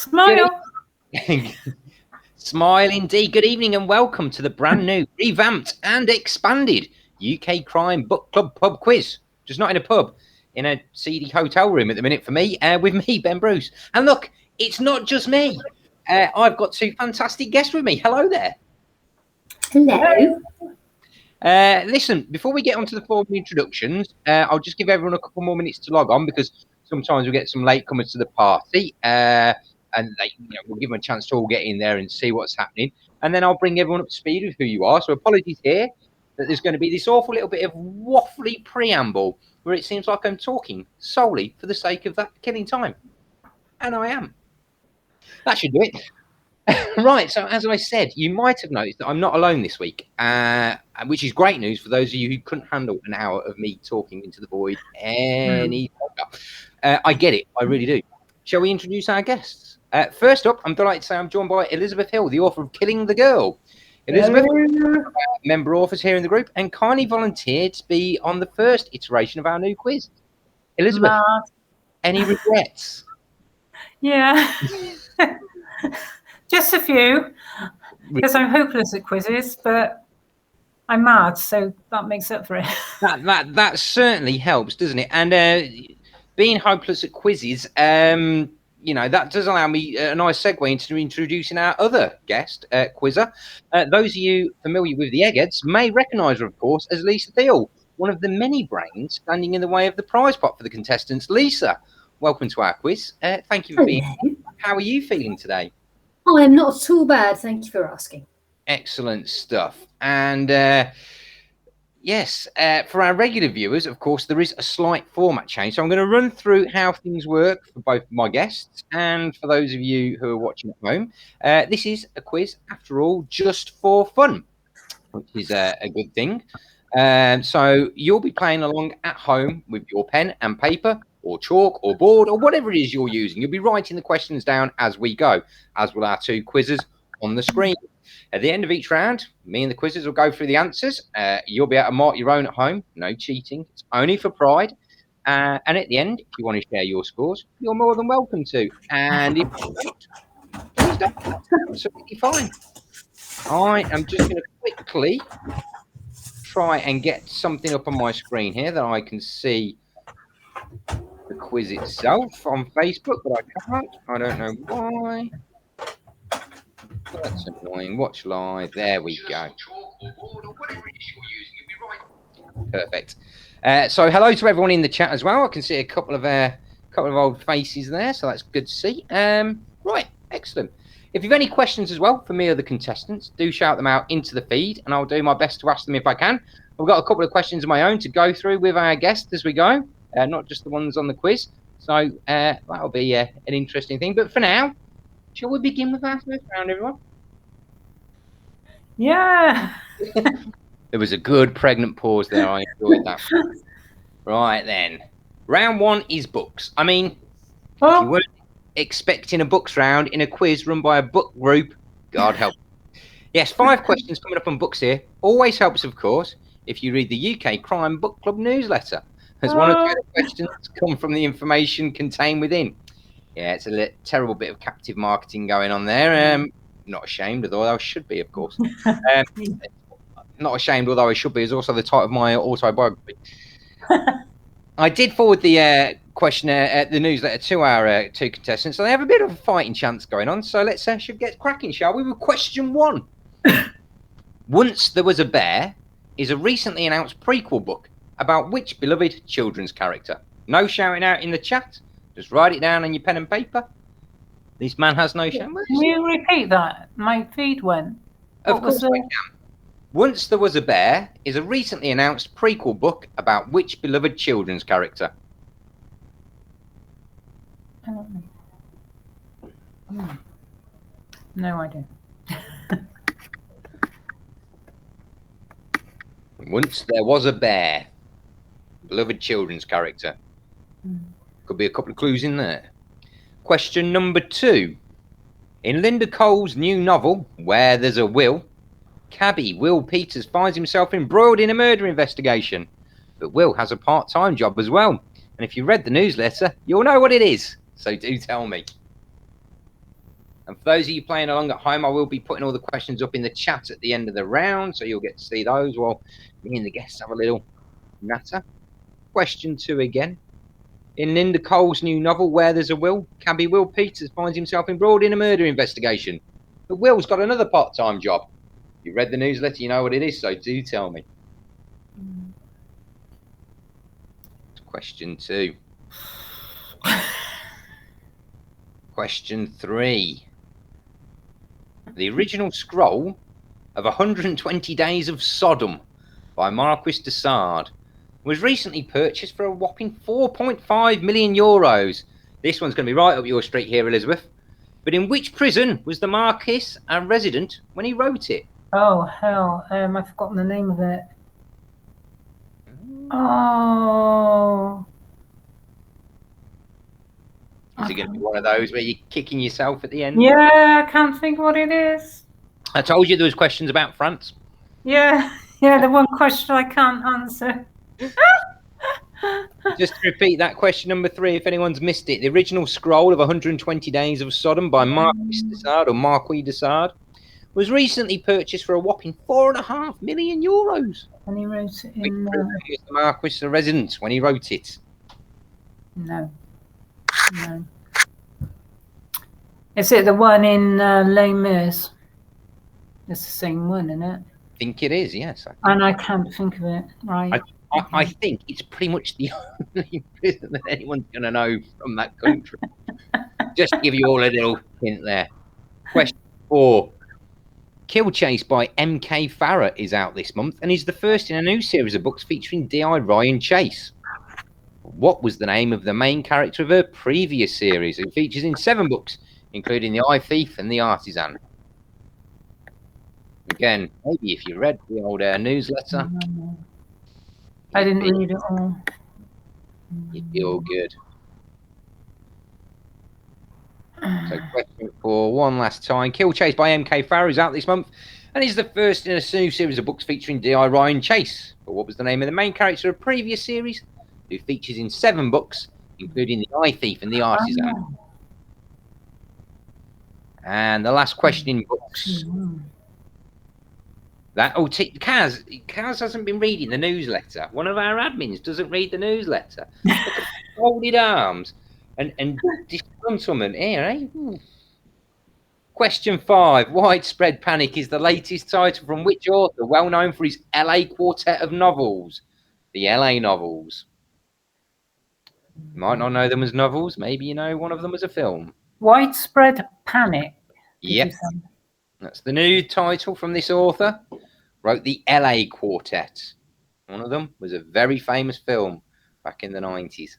Smile. Smile indeed. Good evening and welcome to the brand new, revamped and expanded UK Crime Book Club pub quiz. Just not in a pub, in a seedy hotel room at the minute for me, with me, Ben Bruce. And look, it's not just me. I've got two fantastic guests with me. Hello there. Hello. Listen, before we get on to the formal introductions, I'll just give everyone a couple more minutes to log on because sometimes we get some latecomers to the party. And we'll give them a chance to all get in there and see what's happening. And then I'll bring everyone up to speed with who you are. So apologies here that there's going to be this awful little bit of waffly preamble where it seems like I'm talking solely for the sake of that killing time. And I am. That should do it. Right, so as I said, you might have noticed that I'm not alone this week, which is great news for those of you who couldn't handle an hour of me talking into the void any longer. I get it, I really do. Shall we introduce our guests? First up, I'm delighted to say I'm joined by Elizabeth Hill, the author of Killing the Girl. Elizabeth, member authors here in the group, and kindly volunteered to be on the first iteration of our new quiz. Elizabeth, any regrets? Yeah. Just a few, because I'm hopeless at quizzes, but I'm mad, so that makes up for it. That certainly helps, doesn't it? And being hopeless at quizzes, that does allow me a nice segue into introducing our other guest, quizzer. Those of you familiar with the Eggheads may recognise her, of course, as Lisa Thiel, one of the many brains standing in the way of the prize pot for the contestants. Lisa, welcome to our quiz. Thank you for being here. How are you feeling today? I am not at all bad. Thank you for asking. Excellent stuff. And yes, for our regular viewers, of course, there is a slight format change. So I'm going to run through how things work for both my guests and for those of you who are watching at home. This is a quiz, after all, just for fun, which is a good thing. So you'll be playing along at home with your pen and paper or chalk or board or whatever it is you're using. You'll be writing the questions down as we go, as will our two quizzes on the screen. At the end of each round, me and the quizzes will go through the answers. You'll be able to mark your own at home. No cheating. It's only for pride. And at the end, if you want to share your scores, you're more than welcome to. And if you don't, please don't. That's absolutely fine. I am just going to quickly try and get something up on my screen here that I can see the quiz itself on Facebook, but I can't. I don't know why. That's annoying. Watch live. There we go. Perfect. So hello to everyone in the chat as well. I can see a couple of old faces there, so that's good to see. Right, excellent. If you've any questions as well for me or the contestants, do shout them out into the feed, and I'll do my best to ask them if I can. I've got a couple of questions of my own to go through with our guests as we go, not just the ones on the quiz. So that'll be an interesting thing. But for now, shall we begin with our first round, everyone? Yeah. There was a good pregnant pause there. I enjoyed that. Right then. Round one is books. I mean, if you weren't expecting a books round in a quiz run by a book group, God help. Yes, 5 questions coming up on books here. Always helps, of course, if you read the UK Crime Book Club newsletter, as one or two of the questions come from the information contained within. Yeah, it's a terrible bit of captive marketing going on there. Not ashamed, although I should be, of course. Not ashamed, although I should be, is also the title of my autobiography. I did forward the questionnaire, the newsletter to our two contestants, so they have a bit of a fighting chance going on. So let's should get cracking, shall we? With question 1. Once There Was a Bear is a recently announced prequel book about which beloved children's character? No shouting out in the chat. Just write it down on your pen and paper. This man has no shame. Can you repeat that? My feed went. Of course I can. Once There Was a Bear is a recently announced prequel book about which beloved children's character? No idea. Once There Was a Bear. Beloved children's character. Could be a couple of clues in there. Question number 2. In Linda Cole's new novel, Where There's a Will, cabbie Will Peters finds himself embroiled in a murder investigation. But Will has a part-time job as well. And if you read the newsletter, you'll know what it is. So do tell me. And for those of you playing along at home, I will be putting all the questions up in the chat at the end of the round, so you'll get to see those while me and the guests have a little natter. Question 2 again. In Linda Cole's new novel, Where There's a Will, Cabby Will Peters finds himself embroiled in a murder investigation. But Will's got another part-time job. You read the newsletter, you know what it is, so do tell me. Question 2. Question 3. The original scroll of 120 Days of Sodom by Marquis de Sade was recently purchased for a whopping 4.5 million euros. This one's going to be right up your street here, Elizabeth. But in which prison was the Marquis a resident when he wrote it? Oh, hell. I've forgotten the name of it. Oh. Is it going to be one of those where you're kicking yourself at the end? Yeah, I can't think what it is. I told you there was questions about France. Yeah, the one question I can't answer. Just to repeat that, question number 3, if anyone's missed it. The original scroll of 120 Days of Sodom by Marquis de Sade, or Marquis de Sade, was recently purchased for a whopping 4.5 million euros. And he wrote it Which in... prison was the Marquis a resident when he wrote it? No. Is it the one in Les Mis? It's the same one, isn't it? I think it is, yes. And I can't think of it. Right. I think it's pretty much the only prison that anyone's going to know from that country. Just to give you all a little hint there. Question 4. Kill Chase by M.K. Farrer is out this month and is the first in a new series of books featuring D.I. Ryan Chase. What was the name of the main character of her previous series? It features in 7 books, including The Eye Thief and The Artisan. Again, maybe if you read the old newsletter, I didn't read it all. you'd be all good. So question 4, one last time. Kill Chase by M.K. Farrer is out this month and is the first in a new series of books featuring D.I. Ryan Chase. But what was the name of the main character of a previous series, who features in 7 books, including The Eye Thief and The Artisan? And the last question in books. Kaz hasn't been reading the newsletter. One of our admins doesn't read the newsletter. Folded arms and disgruntlement here, eh? Question 5. Widespread Panic is the latest title from which author, well known for his LA quartet of novels? The LA novels. You might not know them as novels. Maybe you know one of them as a film. Widespread Panic. Yep. That's the new title from this author. Wrote the LA Quartet. One of them was a very famous film back in the 90s.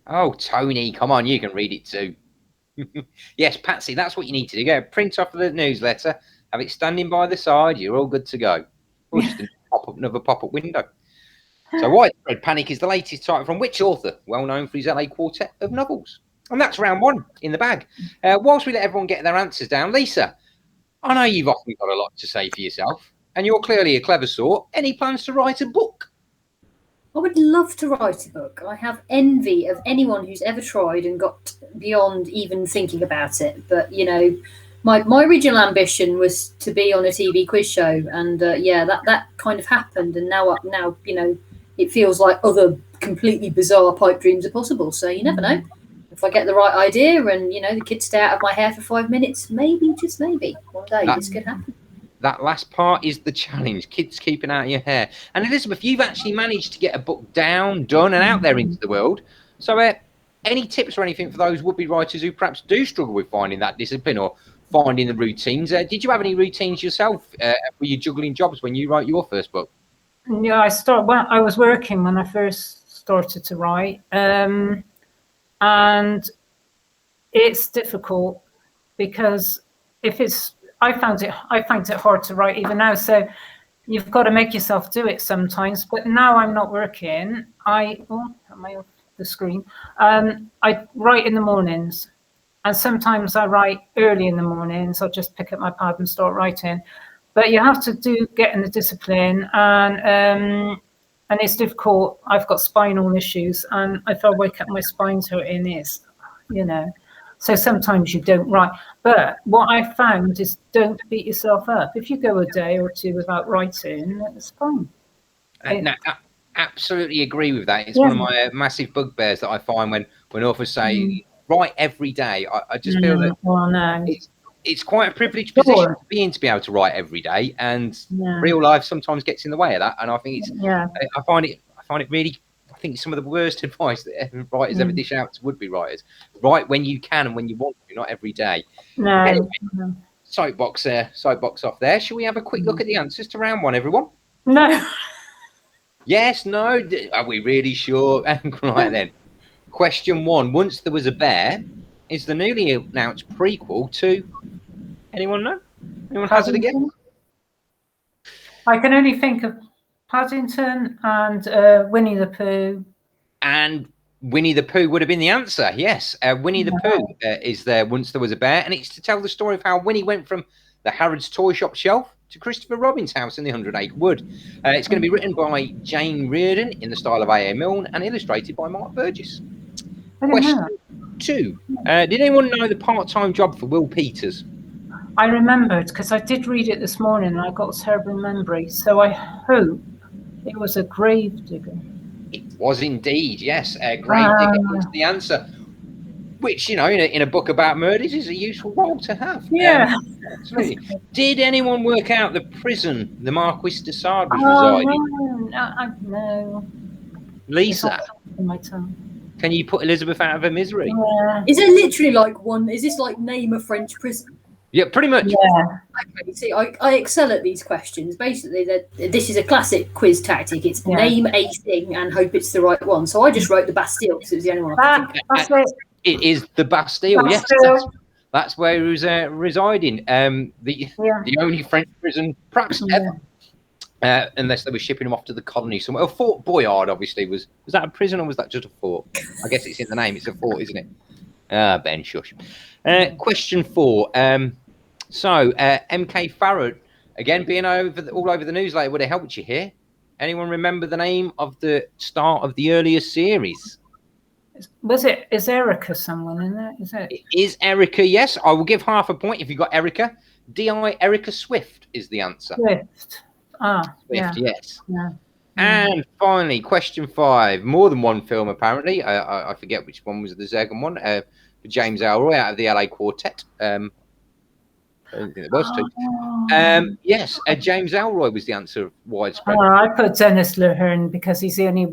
Oh, Tony, come on, you can read it too. Yes, Patsy, that's what you need to do. Go print off the newsletter, have it standing by the side, you're all good to go. Or just another pop-up window. So Widespread Panic is the latest title from which author, well known for his LA Quartet of novels? And that's round 1 in the bag. Whilst we let everyone get their answers down, Lisa, I know you've often got a lot to say for yourself, and you're clearly a clever sort. Any plans to write a book? I would love to write a book. I have envy of anyone who's ever tried and got beyond even thinking about it. But, you know, my original ambition was to be on a TV quiz show. And, that kind of happened. And now, you know, it feels like other completely bizarre pipe dreams are possible. So you never know. If I get the right idea and, you know, the kids stay out of my hair for 5 minutes, maybe, just maybe, one day this could happen. That last part is the challenge, kids keeping out of your hair. And Elizabeth, you've actually managed to get a book down, done, and out there into the world. So any tips or anything for those would-be writers who perhaps do struggle with finding that discipline or finding the routines? Did you have any routines yourself? Were you juggling jobs when you wrote your first book? Yeah, I was working when I first started to write. And it's difficult because I found it hard to write even now. So you've got to make yourself do it sometimes. But now I'm not working. Am I off the screen? I write in the mornings, and sometimes I write early in the mornings. I'll just pick up my pad and start writing. But you have to get in the discipline, and it's difficult. I've got spinal issues, and if I wake up my spine's hurting, you know. So sometimes you don't write. But what I found is don't beat yourself up. If you go a day or two without writing, it's fine. No, I absolutely agree with that. It's one of my massive bugbears that I find when authors say write every day. I just feel that it's quite a privileged position to be in, to be able to write every day, and real life sometimes gets in the way of that. And I think it's I find it really. I think it's some of the worst advice that writers ever dish out to would-be writers. Write when you can and when you want to, not every day. Anyway, soapbox off there. Shall we have a quick look at the answers to round one, everyone? No. Yes, no. Are we really sure? Right then. Question 1. Once There Was a Bear is the newly announced prequel to... Anyone know? Anyone hazard a guess? I can only think of Paddington and Winnie the Pooh. And Winnie the Pooh would have been the answer, yes. Winnie the Pooh is there Once There Was a Bear, and it's to tell the story of how Winnie went from the Harrods toy shop shelf to Christopher Robin's house in the 100-Acre Wood. It's going to be written by Jane Reardon in the style of A.A. Milne and illustrated by Mark Burgess. Question 2. Did anyone know the part-time job for Will Peters? I remembered because I did read it this morning and I got a terrible memory. So I hope it was a grave digger. It was indeed, yes. Grave digger is the answer. Which, you know, in a book about murders is a useful role to have. Yeah. Absolutely. Did anyone work out the prison the Marquis de Sade was residing? No. Lisa, in my tongue. Can you put Elizabeth out of her misery? Yeah. Is it literally like one? Is this like name a French prison? Yeah, pretty much. Yeah. Okay, see, I excel at these questions. Basically, this is a classic quiz tactic. It's name a thing and hope it's the right one. So I just wrote the Bastille because it was the only one I could think. It is the Bastille. Yes, that's where he was residing. The only French prison perhaps ever. Unless they were shipping him off to the colony somewhere. Oh, Fort Boyard, obviously, was that a prison or was that just a fort? I guess it's in the name. It's a fort, isn't it? Ben, shush. Question 4. So MK Farrell, again, being all over the news lately, would have helped you here. Anyone remember the name of the start of the earlier series? Is Erica someone in there? It is Erica, yes. I will give half a point if you got Erica. D.I. Erica Swift is the answer. Swift. Swift, yes. Yeah. And finally, question 5. More than one film, apparently. I forget which one was the second one. For James Elroy out of the LA Quartet. I don't think there was two. Yes, James Elroy was the answer of Widespread. I put Dennis Lehane because he's the only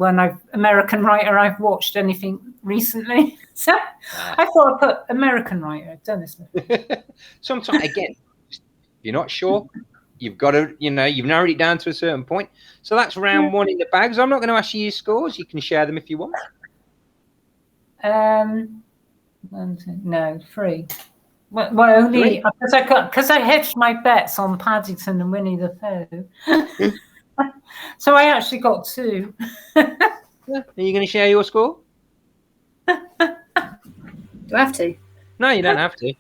American writer I've watched anything recently. So I thought I'd put American writer, Dennis Lehane. Sometimes, again, if you're not sure, you've got to, you've narrowed it down to a certain point. So that's round 1 in the bag. So I'm not going to ask you your scores. You can share them if you want. No, 3. Well, only because I hedged my bets on Paddington and Winnie the Pooh. So I actually got 2. Are you going to share your score? Do I have to? No, you don't have to.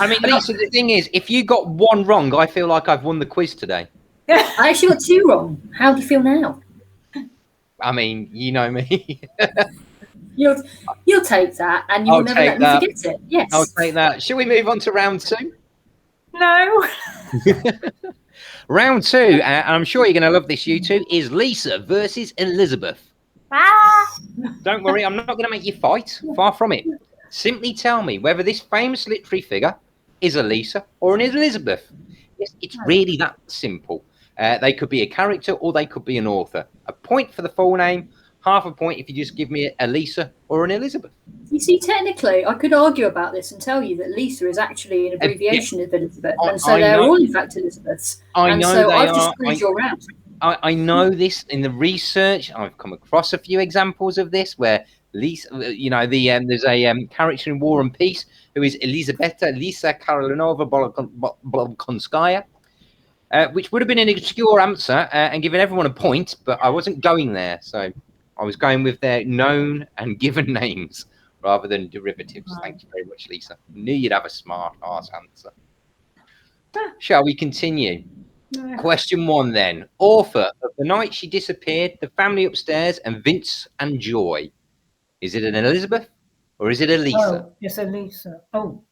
I mean, Lisa, the thing is, if you got 1 wrong, I feel like I've won the quiz today. I actually got 2 wrong. How do you feel now? I mean, you know me. You'll take that, and you'll never let me forget it. Yes, I'll take that. Shall we move on to round 2? No. Round 2, and I'm sure you're going to love this, you two, is Lisa versus Elizabeth. Don't worry, I'm not going to make you fight. Far from it. Simply tell me whether this famous literary figure is a Lisa or an Elizabeth. It's really that simple. They could be a character or they could be an author. A point for the full name. Half a point if you just give me a Lisa or an Elizabeth. You see, technically, I could argue about this and tell you that Lisa is actually an abbreviation of Elizabeth, and so they're all in fact Elizabeths. I've just proved your round. I know this in the research. I've come across a few examples of this where Lisa, there's a character in War and Peace who is Elizabeta Lisa Karolinova Bolkonskaya. Which would have been an obscure answer and given everyone a point, but I wasn't going there. So I was going with their known and given names rather than derivatives. Wow. Thank you very much, Lisa. Knew you'd have a smart ass answer. Shall we continue? No. Question 1 then. Author of The Night She Disappeared, The Family Upstairs, and Vince and Joy. Is it an Elizabeth Or is it Elisa? Oh, it's Elisa. Oh,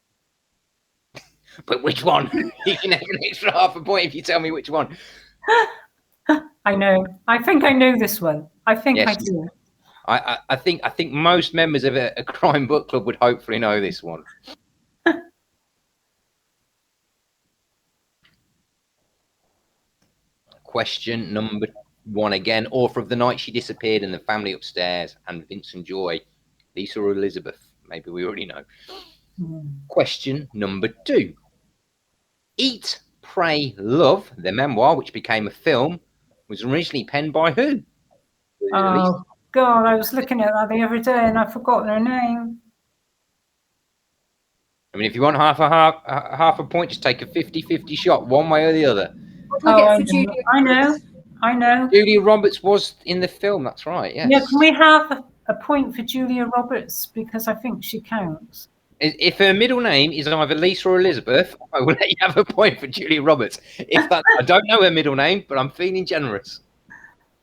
But which one? You can have an extra half a point if you tell me which one. I know. I think I know this one. I think Yes. I do. I think most members of a crime book club would hopefully know this one. Question number 1 again. Author of The Night She Disappeared and The Family Upstairs and Vincent Joy. Lisa or Elizabeth? Maybe we already know. Question number 2. Eat, Pray, Love, the memoir, which became a film, was originally penned by who? Oh, God, I was looking at that the other day and I've forgotten her name. I mean, if you want half a point, just take a 50-50 shot, one way or the other. What do we get for Julia? I know. Julia Roberts was in the film, that's right, yes. Yeah, can we have a point for Julia Roberts? Because I think she counts. If her middle name is either Lisa or Elizabeth, I will let you have a point for Julia Roberts. If that, I don't know her middle name, but I'm feeling generous.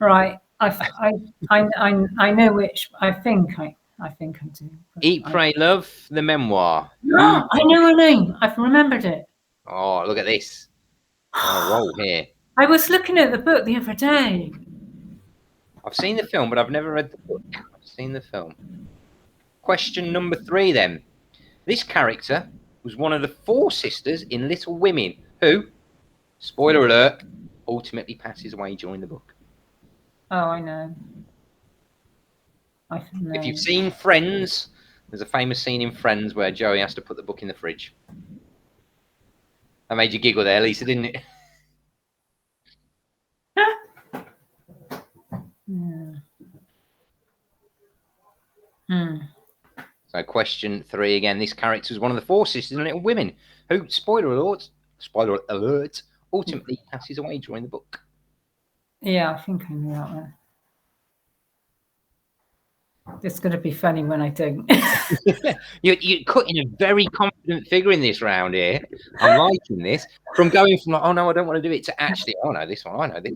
Right. I know which. I think I do. Eat, Pray, Love, the memoir. I know her name. I've remembered it. Oh, look at this. On a roll here. I was looking at the book the other day. I've seen the film, but I've never read the book. I've seen the film. Question number 3 then. This character was one of the 4 sisters in Little Women who, spoiler alert, ultimately passes away during the book. Oh, I know. I know. If you've seen Friends, there's a famous scene in Friends where Joey has to put the book in the fridge. That made you giggle there, Lisa, didn't it? So question 3 again. This character is one of the 4 sisters in Little Women who, spoiler alert, ultimately passes away during the book. Yeah, I think I knew that one. It's going to be funny when I don't. You're cutting a very confident figure in this round here. I'm liking this. From going from like, oh no, I don't want to do it, to actually, oh no, this one, I know this.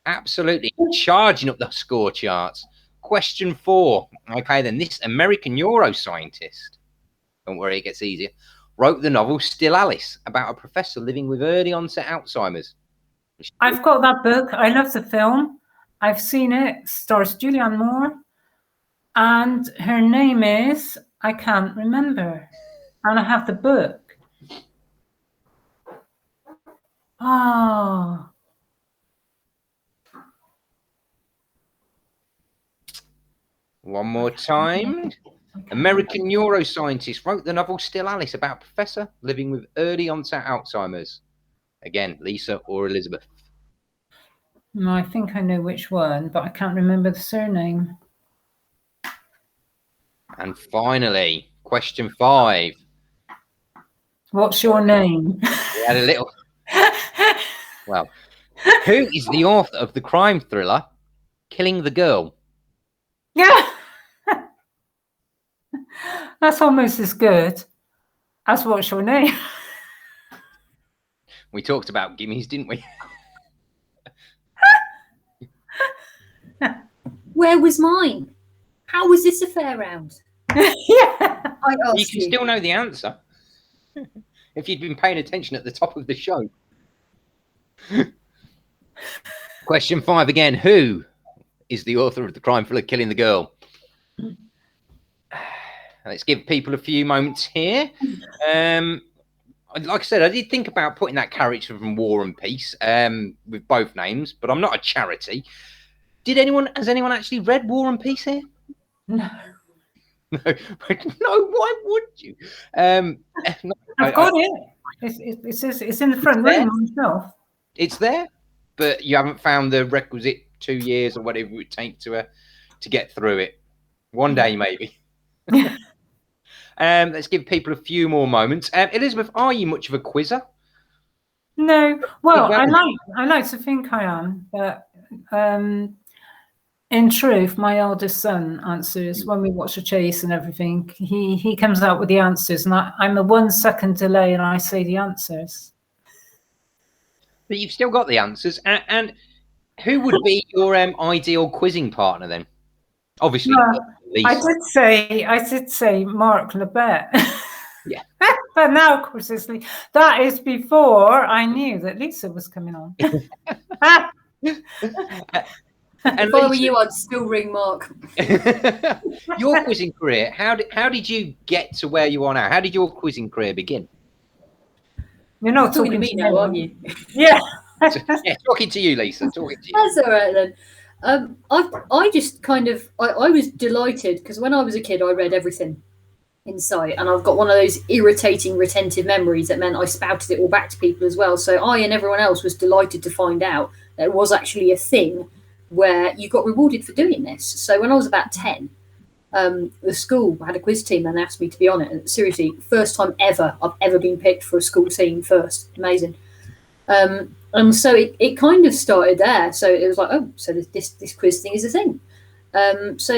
Absolutely charging up the score charts. Question 4. Okay, then this American neuroscientist, don't worry, it gets easier, wrote the novel Still Alice about a professor living with early onset Alzheimer's. I've got that book. I love the film. I've seen it. Stars Julianne Moore. And her name is, I can't remember. And I have the book. Oh. One more time. American neuroscientist wrote the novel Still Alice about a professor living with early onset Alzheimer's. Again, Lisa or Elizabeth? No, I think I know which one, but I can't remember the surname. And finally, question 5. What's your name? We had a little... Well, who is the author of the crime thriller Killing the Girl? Yeah. That's almost as good as what's your name. We talked about gimmies, didn't we? Where was mine? How was this a fair round? Yeah. I asked You can still know the answer if you'd been paying attention at the top of the show. Question 5 again. Who is the author of the crime thriller Killing the Girl? Let's give people a few moments here. Like I said, I did think about putting that character from War and Peace with both names, but I'm not a charity. Has anyone actually read War and Peace here? No. No, why would you? No, I've got it. It's in the front room on the shelf. It's there, but you haven't found the requisite 2 years or whatever it would take to get through it. One day, maybe. Let's give people a few more moments. Elizabeth, are you much of a quizzer? No. Well, I like to think I am, but in truth, my eldest son answers when we watch a chase and everything. He comes out with the answers, and I'm a 1 second delay, and I say the answers. But you've still got the answers. And who would be your ideal quizzing partner then? Obviously, I Lisa. did say Mark Lebet. Yeah. But now, of course, that is before I knew that Lisa was coming on. And If I were Lisa, you, I'd still ring Mark. your quizzing career, how did you get to where you are now? How did your quizzing career begin? You're not Talking to me now, aren't you? Yeah. Yeah, talking to you, Lisa. Talking to you. That's all right then. I just kind of I was delighted because when I was a kid, I read everything in sight, and I've got one of those irritating retentive memories that meant I spouted it all back to people as well. So I and everyone else was delighted to find out that it was actually a thing where you got rewarded for doing this. So when I was about 10, the school had a quiz team and asked me to be on it. And seriously, first time ever I've ever been picked for a school team first. Amazing. And so it kind of started there. So it was like, oh, so this quiz thing is a thing. So,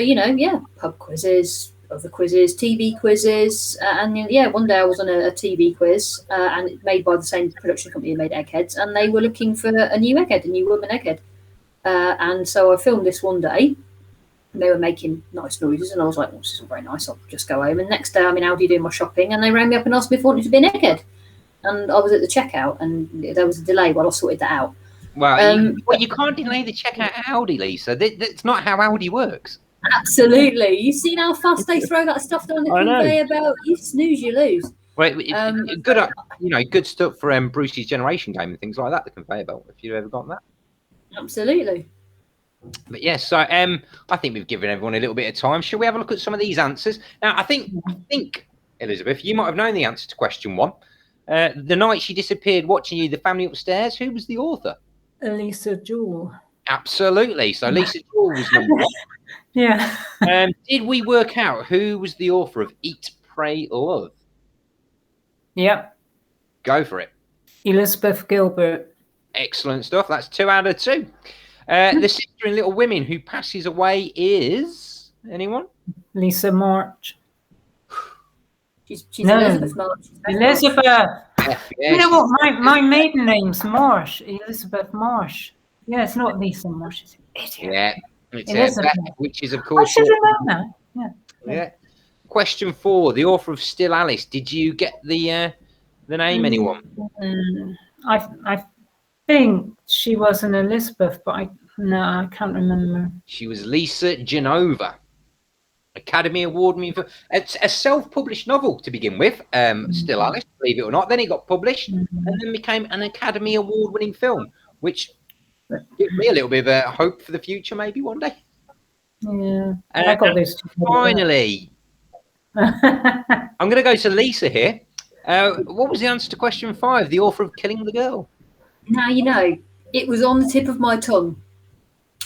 pub quizzes, other quizzes, TV quizzes. And one day I was on a TV quiz and it's made by the same production company that made Eggheads. And they were looking for a new egghead, a new woman egghead. And so I filmed this one day. And they were making nice noises. And I was like, well, this isn't very nice. I'll just go home. And next day I'm in Aldi doing my shopping. And they rang me up and asked me if I wanted to be an egghead. And I was at the checkout, and there was a delay while I sorted that out. Well, you can't delay the checkout at Aldi, Lisa. That's not how Aldi works. Absolutely. You've seen how fast they throw that stuff down the conveyor belt? You snooze, you lose. Well, good stuff for Brucey's Generation Game and things like that, the conveyor belt, if you've ever gotten that. Absolutely. But yes, so I think we've given everyone a little bit of time. Shall we have a look at some of these answers? Now, I think, Elizabeth, you might have known the answer to question 1. The night she disappeared watching you, the family upstairs, who was the author? Lisa Jewell. Absolutely. So Lisa Jewell was number 1. Yeah. Did we work out who was the author of Eat, Pray, Love? Yep. Go for it. Elizabeth Gilbert. Excellent stuff. That's 2 out of 2. The sister in Little Women who passes away is anyone? Lisa March. She's Elizabeth March. Elizabeth. Yeah, you know what? My maiden name's Marsh. Elizabeth Marsh. Yeah, it's not Lisa Marsh. It's idiot. Yeah, it's Elizabeth. which is of course. I should have known that. Yeah. Question 4: the author of Still Alice. Did you get the name? Anyone? I think she was an Elizabeth, but I can't remember. She was Lisa Genova. Academy Award winning for it's a self-published novel to begin with. Still Alice, believe it or not. Then it got published and then became an Academy Award winning film, which gives me a little bit of a hope for the future, maybe one day. Yeah, I got this. Finally, I'm going to go to Lisa here. What was the answer to question 5? The author of Killing the Girl. Now, it was on the tip of my tongue,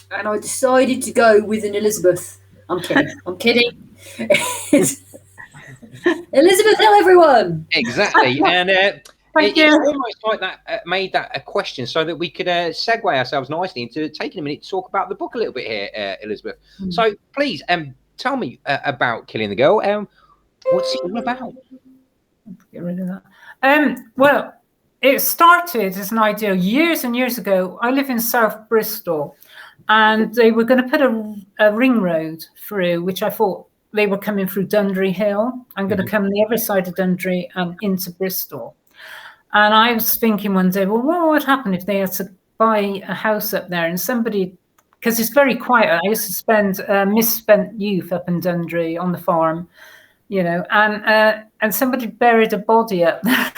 and I decided to go with an Elizabeth. I'm kidding. Elizabeth Hill, everyone. Exactly, and it's almost like that made that a question so that we could segue ourselves nicely into taking a minute to talk about the book a little bit here, Elizabeth. So please, tell me about Killing the Girl. What's it all about? Get rid of that. Well, it started as an idea years and years ago. I live in South Bristol. And they were going to put a ring road through, which I thought they were coming through Dundry Hill. I'm going to come the other side of Dundry and into Bristol. And I was thinking one day, well, what would happen if they had to buy a house up there and somebody, because it's very quiet. I used to spend misspent youth up in Dundry on the farm, and somebody buried a body up there.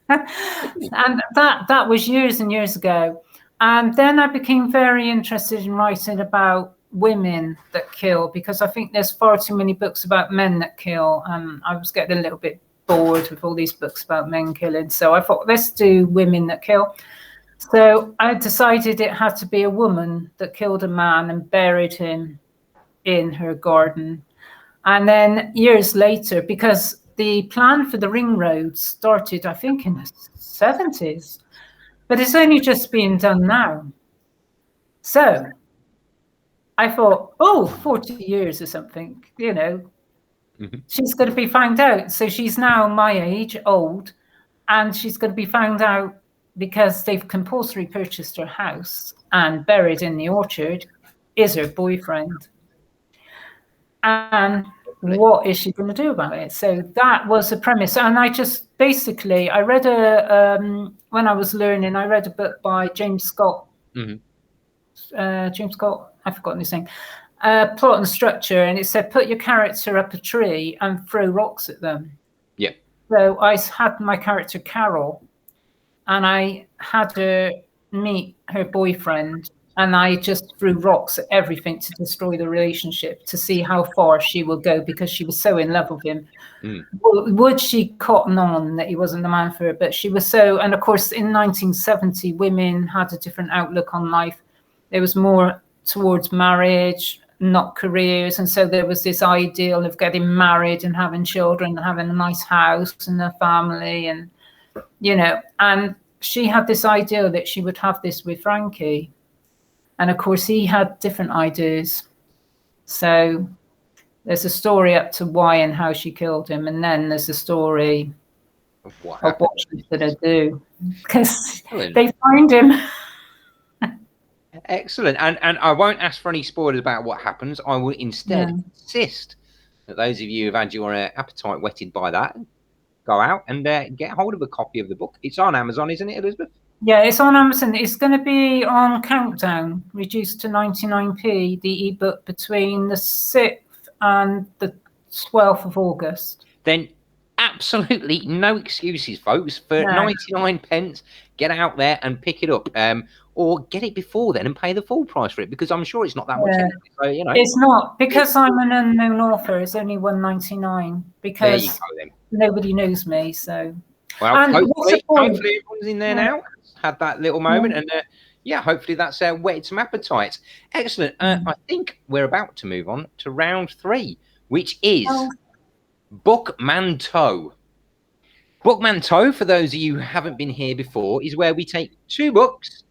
And that was years and years ago. And then I became very interested in writing about women that kill, because I think there's far too many books about men that kill. And I was getting a little bit bored with all these books about men killing. So I thought, let's do women that kill. So I decided it had to be a woman that killed a man and buried him in her garden. And then years later, because the plan for the ring road started, I think, in the 70s. But it's only just being done now. So I thought, 40 years or something, she's going to be found out. So she's now my age, old, and she's going to be found out because they've compulsory purchased her house, and buried in the orchard is her boyfriend. And what is she going to do about it? So that was the premise. And I just basically, I read when I was learning, I read a book by James Scott. James Scott, I've forgotten his name. Plot and Structure, and it said put your character up a tree and throw rocks at them. Yeah. So I had my character Carol, and I had her meet her boyfriend, and I just threw rocks at everything to destroy the relationship, to see how far she will go, because she was so in love with him. Would she cotton on that he wasn't the man for her? But she was so, and of course in 1970 women had a different outlook on life. There was more towards marriage, not careers, and so there was this ideal of getting married and having children and having a nice house and a family, and and she had this idea that she would have this with Frankie, and of course he had different ideas. So there's a story up to why and how she killed him, and then there's a story of what she's gonna do, because they find him. Excellent. And I won't ask for any spoilers about what happens. I will instead insist that those of you who've had your appetite whetted by that, go out and get hold of a copy of the book. It's on Amazon, isn't it, Elizabeth? Yeah, it's on Amazon. It's going to be on Countdown, reduced to 99p, the ebook, between the 6th and the 12th of August. Then absolutely no excuses, folks. For 99 pence, get out there and pick it up. Or get it before then and pay the full price for it, because I'm sure it's not that much. So, it's not, because I'm an unknown author. It's only $1.99 because nobody knows me. So, well, hopefully everyone's in there now. Had that little moment, and hopefully that's whetted some appetites. Excellent. I think we're about to move on to round 3, which is Bookmanteau. Bookmanteau, for those of you who haven't been here before, is where we take 2 books,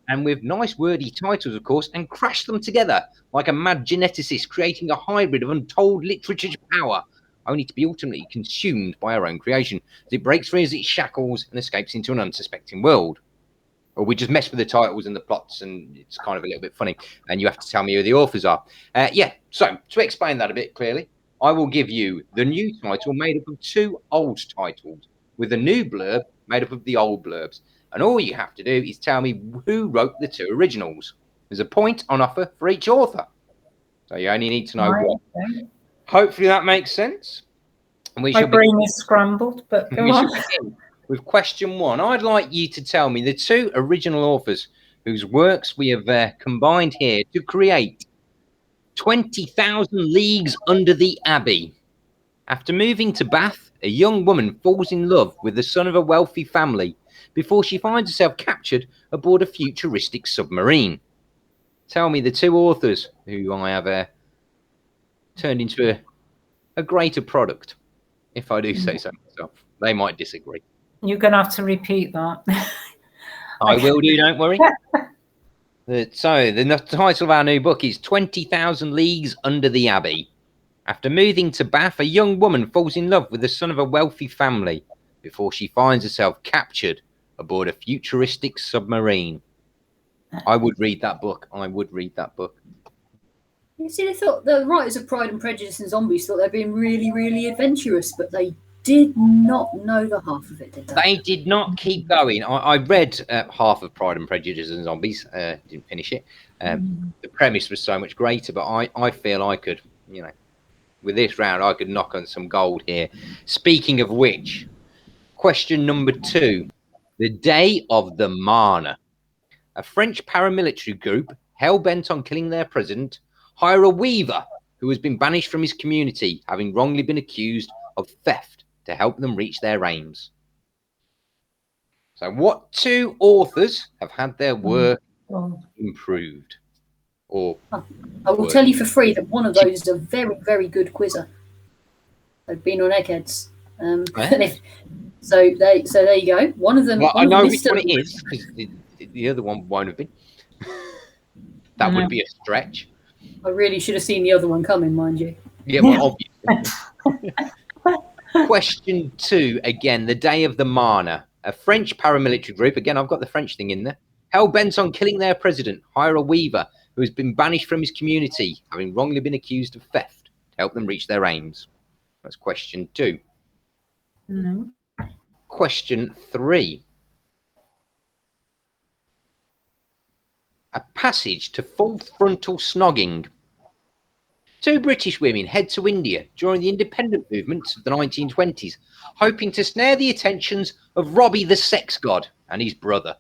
and with nice wordy titles, of course, and crash them together like a mad geneticist creating a hybrid of untold literature's power, only to be ultimately consumed by our own creation as it breaks free of its shackles and escapes into an unsuspecting world. Or we just mess with the titles and the plots, and it's kind of a little bit funny, and you have to tell me who the authors are. So to explain that a bit clearly, I will give you the new title made up of 2 old titles, with a new blurb made up of the old blurbs. And all you have to do is tell me who wrote the 2 originals. There's a point on offer for each author. So you only need to know one. Hopefully that makes sense. And my brain is scrambled, but go on. With question 1, I'd like you to tell me the 2 original authors whose works we have combined here to create 20,000 Leagues Under the Abbey. After moving to Bath, a young woman falls in love with the son of a wealthy family before she finds herself captured aboard a futuristic submarine. Tell me the 2 authors who I have turned into a greater product, if I do say so myself. They might disagree. You're going to have to repeat that. I will do, don't worry. So the title of our new book is 20,000 Leagues Under the Abbey. After moving to Bath, a young woman falls in love with the son of a wealthy family before she finds herself captured aboard a futuristic submarine. I would read that book. You see, they thought the writers of Pride and Prejudice and Zombies thought they'd been really, really adventurous, but they did not know the half of it, did they? They did not keep going. I read half of Pride and Prejudice and Zombies. Didn't finish it. The premise was so much greater, but I feel I could, with this round, I could knock on some gold here. Speaking of which, question number 2. The Day of the Marne. A French paramilitary group, hell-bent on killing their president, hire a weaver who has been banished from his community, having wrongly been accused of theft, to help them reach their aims. So what 2 authors have had their work improved? Or I will tell you for free that one of those is a very, very good quizzer. They've been on Eggheads. So there you go. One of them. Well, I know which one it is, because the other one won't have been. That would be a stretch. I really should have seen the other one coming, mind you. Yeah, well, obviously. Question 2, again, The Day of the Marne. A French paramilitary group, again, I've got the French thing in there, hell-bent on killing their president, hire a weaver who has been banished from his community, having wrongly been accused of theft, help them reach their aims? That's question 2. No. Question 3. A passage to full frontal snogging. 2 British women head to India during the independent movements of the 1920s, hoping to snare the attentions of Robbie the sex god and his brother.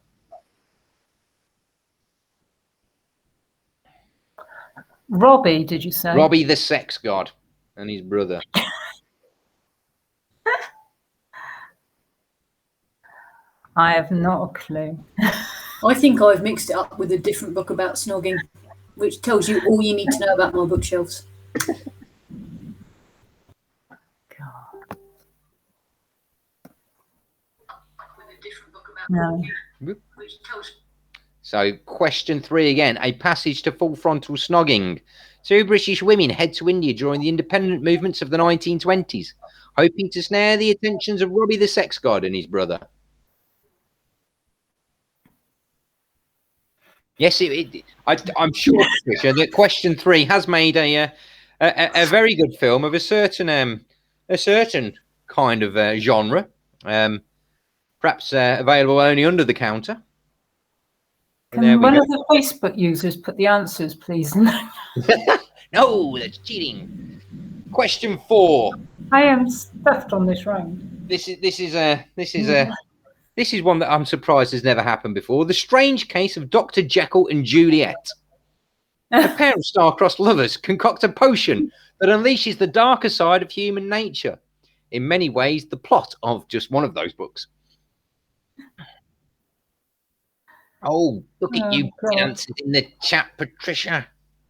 Robbie, did you say? Robbie the sex god and his brother. I have not a clue. I think I've mixed it up with a different book about snogging, which tells you all you need to know about my bookshelves. God. No. So question 3 again, a passage to full frontal snogging. 2 British women head to India during the independent movements of the 1920s, hoping to snare the attentions of Robbie the sex god and his brother. Yes, I'm sure, Patricia, that question 3 has made a very good film of a certain kind of genre, perhaps available only under the counter. Can one of the Facebook users put the answers, please? No, that's cheating. Question 4. I am stuffed on this round. This is one that I'm surprised has never happened before. The Strange Case of Dr. Jekyll and Juliet. A pair of star-crossed lovers concoct a potion that unleashes the darker side of human nature. In many ways, the plot of just one of those books. Oh, look at you dancing in the chat, Patricia.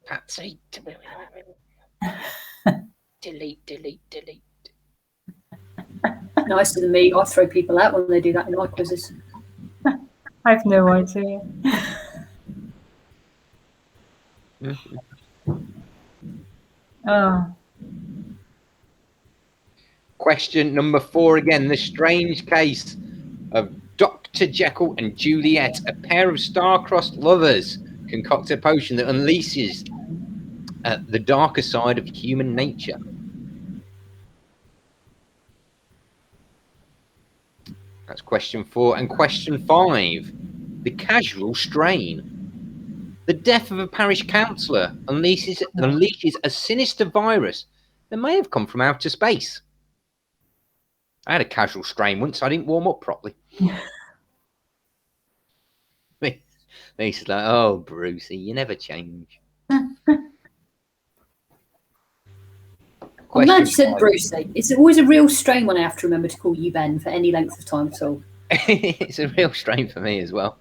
Patsy. Delete. Nicer than me. I throw people out when they do that in my quizzes. I have no idea. Oh. Question number 4 again. The Strange Case of Dr. Jekyll and Juliet. A pair of star-crossed lovers concoct a potion that unleashes the darker side of human nature. That's question 4. And question 5. The Casual Strain. The death of a parish councillor unleashes a sinister virus that may have come from outer space. I had a casual strain once. I didn't warm up properly. He's like, oh, Brucey, you never change. I'm glad you said Brucey. It's always a real strain when I have to remember to call you Ben for any length of time at all. It's a real strain for me as well.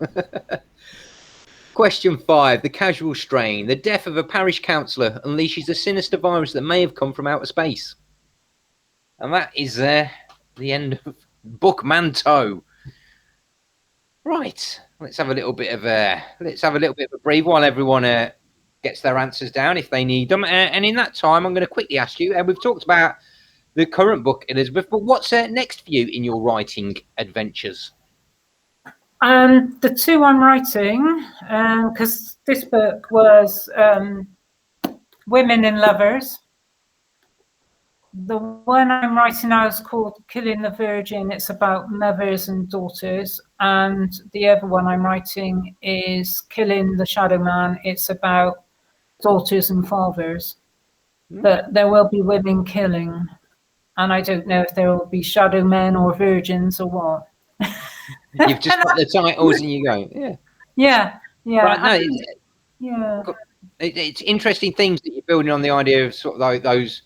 Question 5. The Casual Strain. The death of a parish councillor unleashes a sinister virus that may have come from outer space. And that is the end of Bookmanto. Right. Let's have a little bit of a breathe while everyone gets their answers down if they need them. And in that time, I'm going to quickly ask you. We've talked about the current book, Elizabeth, but what's next for you in your writing adventures? The 2 I'm writing, because this book was Women and Lovers. The one I'm writing now is called Killing the Virgin. It's about mothers and daughters. And the other one I'm writing is Killing the Shadow Man. It's about daughters and fathers. But there will be women killing. And I don't know if there will be shadow men or virgins or what. You've just got the titles and you go, yeah. Right, it's interesting things that you're building on the idea of sort of those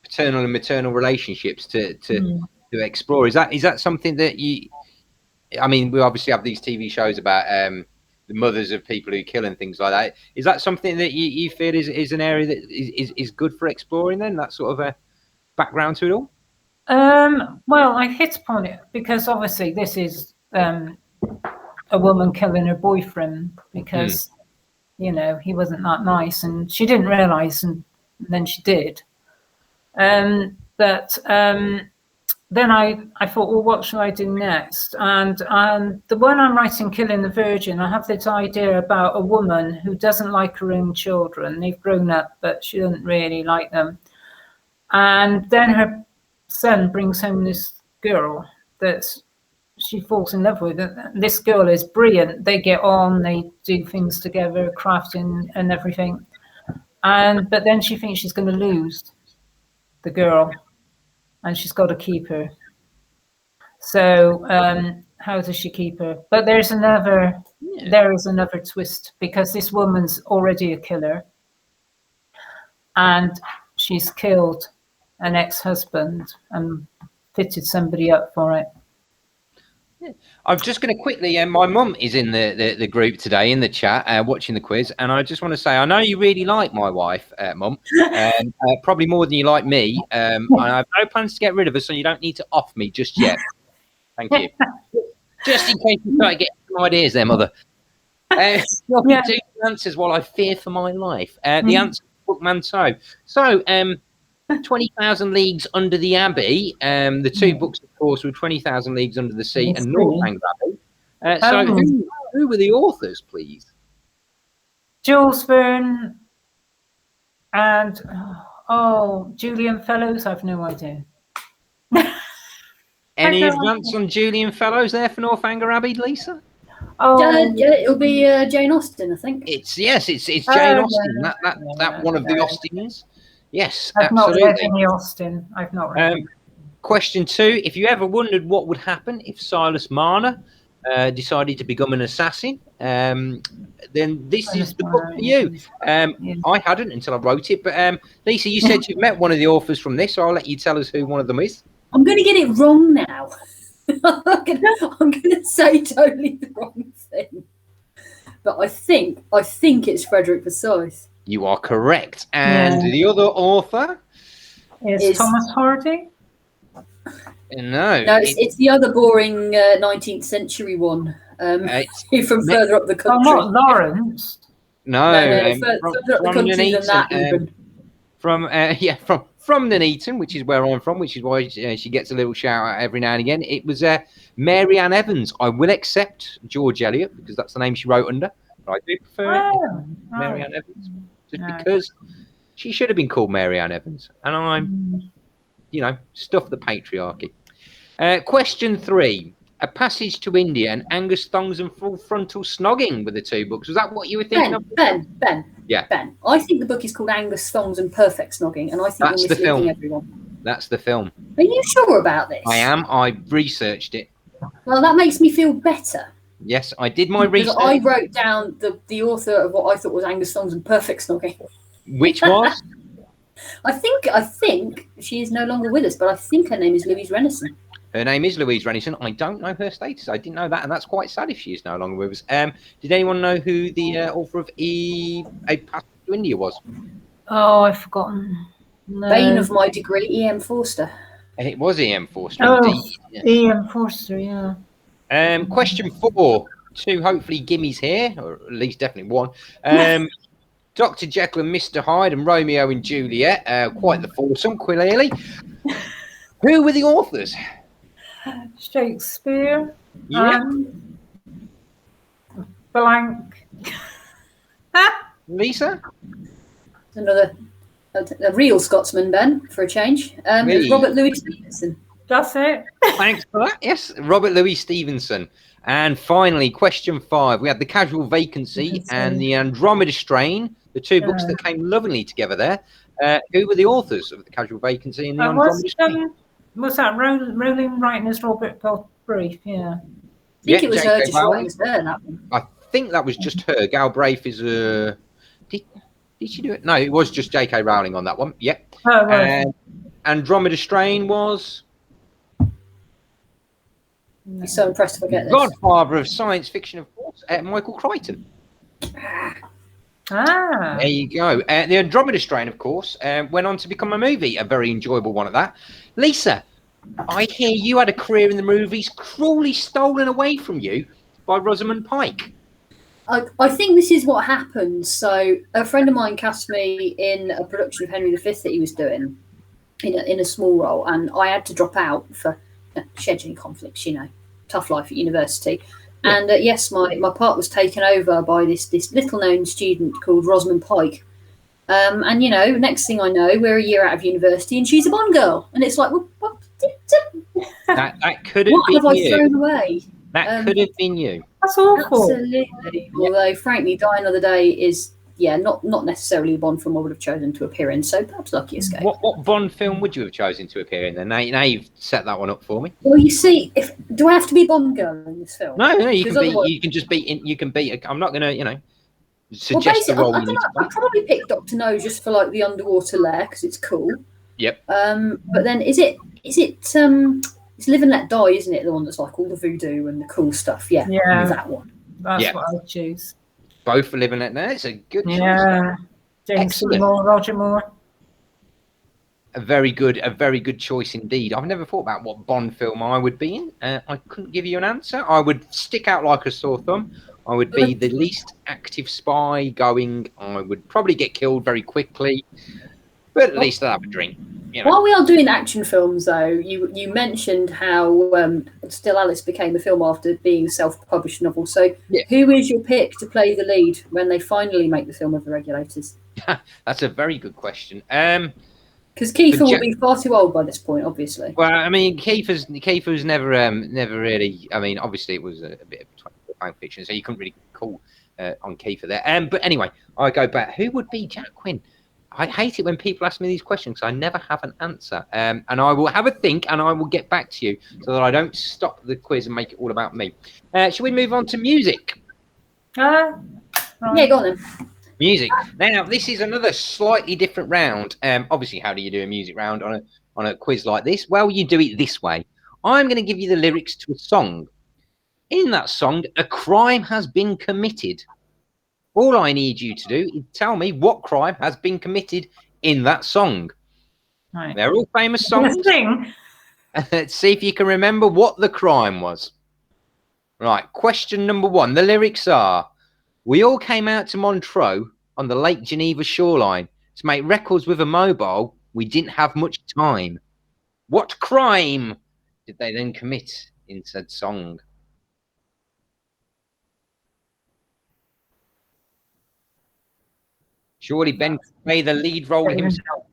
paternal and maternal relationships to explore. Is that something that you? I mean, we obviously have these TV shows about the mothers of people who kill and things like that. Is that something that you feel is an area that is good for exploring? Then that sort of a background to it all. Well, I hit upon it because obviously this is a woman killing her boyfriend because he wasn't that nice, and she didn't realize, and then she did. But then I thought, well, what shall I do next? And the one I'm writing, Killing the Virgin, I have this idea about a woman who doesn't like her own children. They've grown up, but she doesn't really like them. And then her son brings home this girl that she falls in love with. This girl is brilliant. They get on, they do things together, crafting and everything. But then she thinks she's going to lose the girl, and she's got to keep her. So how does she keep her? But there is another twist, because this woman's already a killer, and she's killed an ex-husband and fitted somebody up for it. I'm just going to quickly, my mum is in the group today in the chat watching the quiz, and I just want to say, I know you really like my wife, Mum, probably more than you like me, and I have no plans to get rid of her, so you don't need to off me just yet. Thank you. Just in case you start getting some ideas there, Mother. Two answers while I fear for my life. The answer, Bookman. So, 20,000 Leagues Under the Abbey. The two books, of course, were 20,000 Leagues Under the Sea and Northanger Abbey. So who were the authors, please? Jules Verne and Julian Fellows. I've no idea. Any advance on Julian Fellows there for Northanger Abbey, Lisa? It'll be Jane Austen, I think. It's Jane Austen. That one of the Austens. Yes, I've absolutely. not read any Austen. I've not read. Question 2: if you ever wondered what would happen if Silas Marner decided to become an assassin, then this is the book for you. I hadn't until I wrote it, but Lisa, you said you've met one of the authors from this, so I'll let you tell us who one of them is. I'm going to get it wrong now. I'm going to say totally the wrong thing, but I think it's Frederick Forsyth. You are correct, and the other author is Thomas Hardy. No, it's the other boring 19th century one. From further up the country. Oh, not Lawrence. No, further up the country than that. Even. From Nuneaton, which is where I'm from, which is why she gets a little shout out every now and again. It was Mary Ann Evans. I will accept George Eliot because that's the name she wrote under, but I do prefer Mary Ann Evans just because she should have been called Mary Ann Evans, and I'm, stuff the patriarchy. Question 3: A Passage to India and Angus Thongs and Full Frontal Snogging were the two books. Was that what you were thinking of? Ben. Yeah. Ben. I think the book is called Angus Thongs and Perfect Snogging, and I think that's the film. Everyone. That's the film. Are you sure about this? I am. I researched it. Well, that makes me feel better. Yes, I did my research. I wrote down the author of what I thought was Angus Thongs and Perfect Snogging. Which was? I think she is no longer with us, but I think her name is Louise Renison. Her name is Louise Renison. I don't know her status. I didn't know that, and that's quite sad if she is no longer with us. Did anyone know who the author of A Passage to India was? Oh, I've forgotten. No. Bane of my degree, E.M. Forster. It was E.M. Forster. Oh, E.M. Forster, yeah. Question 4. 2 hopefully gimmies here, or at least definitely 1. Dr. Jekyll and Mr. Hyde and Romeo and Juliet. Quite the foursome, clearly. Who were the authors? Shakespeare. Yeah. Blank. Lisa? Another a real Scotsman, Ben, for a change. It's Robert Louis Stevenson. That's it. Thanks for that. Yes, Robert Louis Stevenson. And finally, question 5. We had The Casual Vacancy and The Andromeda Strain, the two books that came lovingly together there. Who were the authors of The Casual Vacancy and The Andromeda Strain? Was that Rowling writing as Robert Galbraith? Yeah. I think it was her just writing as her, that one. I think that was just her. Galbraith is a... Did she do it? No, it was just J.K. Rowling on that one. Yeah. Oh, right. Andromeda Strain was... I'm so impressed if I get this. Godfather of science fiction, of course, Michael Crichton. There you go. The Andromeda Strain, of course, went on to become a movie, a very enjoyable one at that. Lisa, I hear you had a career in the movies cruelly stolen away from you by Rosamund Pike. I think this is what happened. So a friend of mine cast me in a production of Henry V that he was doing in a small role, and I had to drop out for scheduling conflicts, tough life at university. Yeah. And yes, my part was taken over by this little known student called Rosamund Pike. And you know, next thing I know, we're a year out of university, and she's a Bond girl, and it's like, well, what That could have have I been thrown you. away? That could have been you. That's awful. Absolutely. Although, frankly, Die Another Day is, not necessarily a Bond film I would have chosen to appear in. So perhaps Lucky Escape. What Bond film would you have chosen to appear in? Then now you've set that one up for me. Well, you see, do I have to be Bond girl in this film? No, you can be. Otherwise... You can just be. You can be. I'm not going to, Well, suggest the role. I don't know. I'd probably pick Doctor No just for like the underwater lair because it's cool. Yep. But then is it it's Live and Let Die, isn't it? The one that's like all the voodoo and the cool stuff. Yeah. That one. That's what I'd choose. Both for Live and Let Die. It's a good choice. Yeah. James Moore, Roger Moore. A very good choice indeed. I've never thought about what Bond film I would be in. I couldn't give you an answer. I would stick out like a sore thumb. I would be the least active spy going. I would probably get killed very quickly, but at least I'd have a drink. While we are doing action films, though, you mentioned how Still Alice became a film after being a self-published novel. So who is your pick to play the lead when they finally make the film of The Regulators? That's a very good question. Because Kiefer will be far too old by this point, obviously. Well, I mean, Kiefer's never really. I mean, obviously it was a bit of fan fiction, so you couldn't really call on Kiefer there. But anyway, I go back. Who would be Jack Quinn? I hate it when people ask me these questions because I never have an answer. And I will have a think and I will get back to you so that I don't stop the quiz and make it all about me. Should we move on to music? Yeah, go on then. Music. Now, this is another slightly different round. Obviously, how do you do a music round on a quiz like this? Well, you do it this way. I'm going to give you the lyrics to a song. In that song, a crime has been committed. All I need you to do is tell me what crime has been committed in that song. Right. They're all famous songs. Let's see if you can remember what the crime was. Right, question number 1. The lyrics are, we all came out to Montreux on the Lake Geneva shoreline to make records with a mobile. We didn't have much time. What crime did they then commit in said song? Surely Ben could play the lead role himself.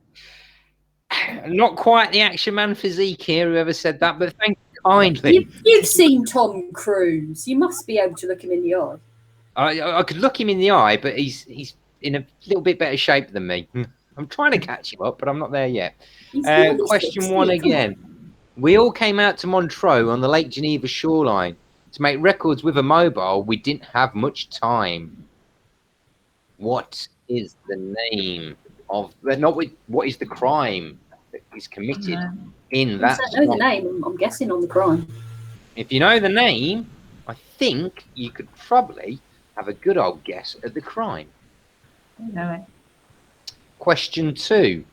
Not quite the action man physique here, whoever said that, but thank you kindly. You've seen Tom Cruise. You must be able to look him in the eye. I could look him in the eye, but he's in a little bit better shape than me. I'm trying to catch him up, but I'm not there yet. Question 1 again. We all came out to Montreux on the Lake Geneva shoreline to make records with a mobile. We didn't have much time. What is the name of what is the crime that is committed in that I don't know the name. I'm guessing on the crime. If you know the name, I think you could probably have a good old guess at the crime. No. Question 2.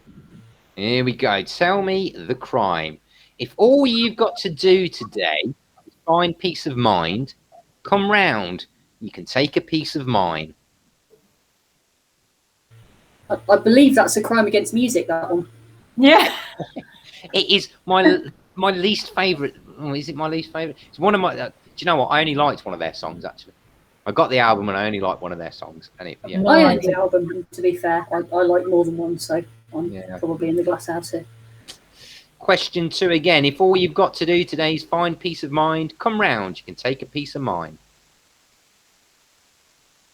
Here we go. Tell me the crime. If all you've got to do today is find peace of mind, come round. You can take a piece of mine. I believe that's a crime against music, that one. Yeah. It is my least favourite. Oh, is it my least favourite? It's one of my... do you know what? I only liked one of their songs, actually. I got the album and I only liked one of their songs. And I own the album, to be fair. I like more than one, so I'm probably in the glass house here. Question 2 again. If all you've got to do today is find peace of mind, come round. You can take a piece of mine.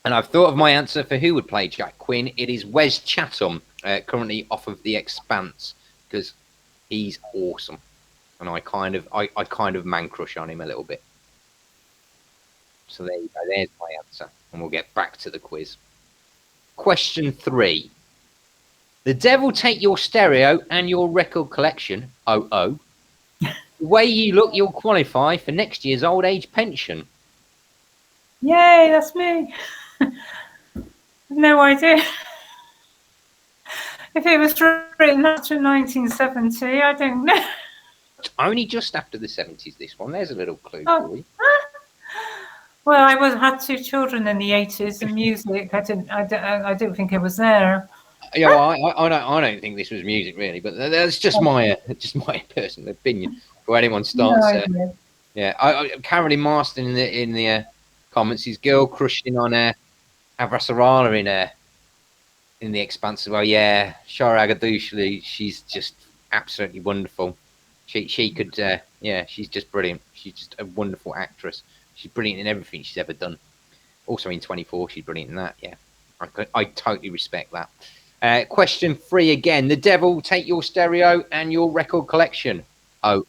And I've thought of my answer for who would play Jack Quinn. It is Wes Chatham, currently off of The Expanse, because he's awesome, and I kind of man crush on him a little bit. So there you go. There's my answer, and we'll get back to the quiz. Question 3. The devil take your stereo and your record collection. The way you look, you'll qualify for next year's old age pension. Yay, that's me. No idea. If it was written after 1970, I don't know. It's only just after the 70s, this one. There's a little clue for you. Well, I had 2 children in the 80s, and music, I didn't think it was there. Yeah, well, I don't think this was music really, but that's just my personal opinion. Before anyone starts, Caroline Marston in the comments, his girl crushing on Avrasarala in The Expanse as well. Yeah, Shara Agadushli, she's just absolutely wonderful. She could, yeah, she's just brilliant. She's just a wonderful actress. She's brilliant in everything she's ever done. Also in 24, she's brilliant in that. Yeah, I totally respect that. Question 3 again. The devil take your stereo and your record collection. Oh.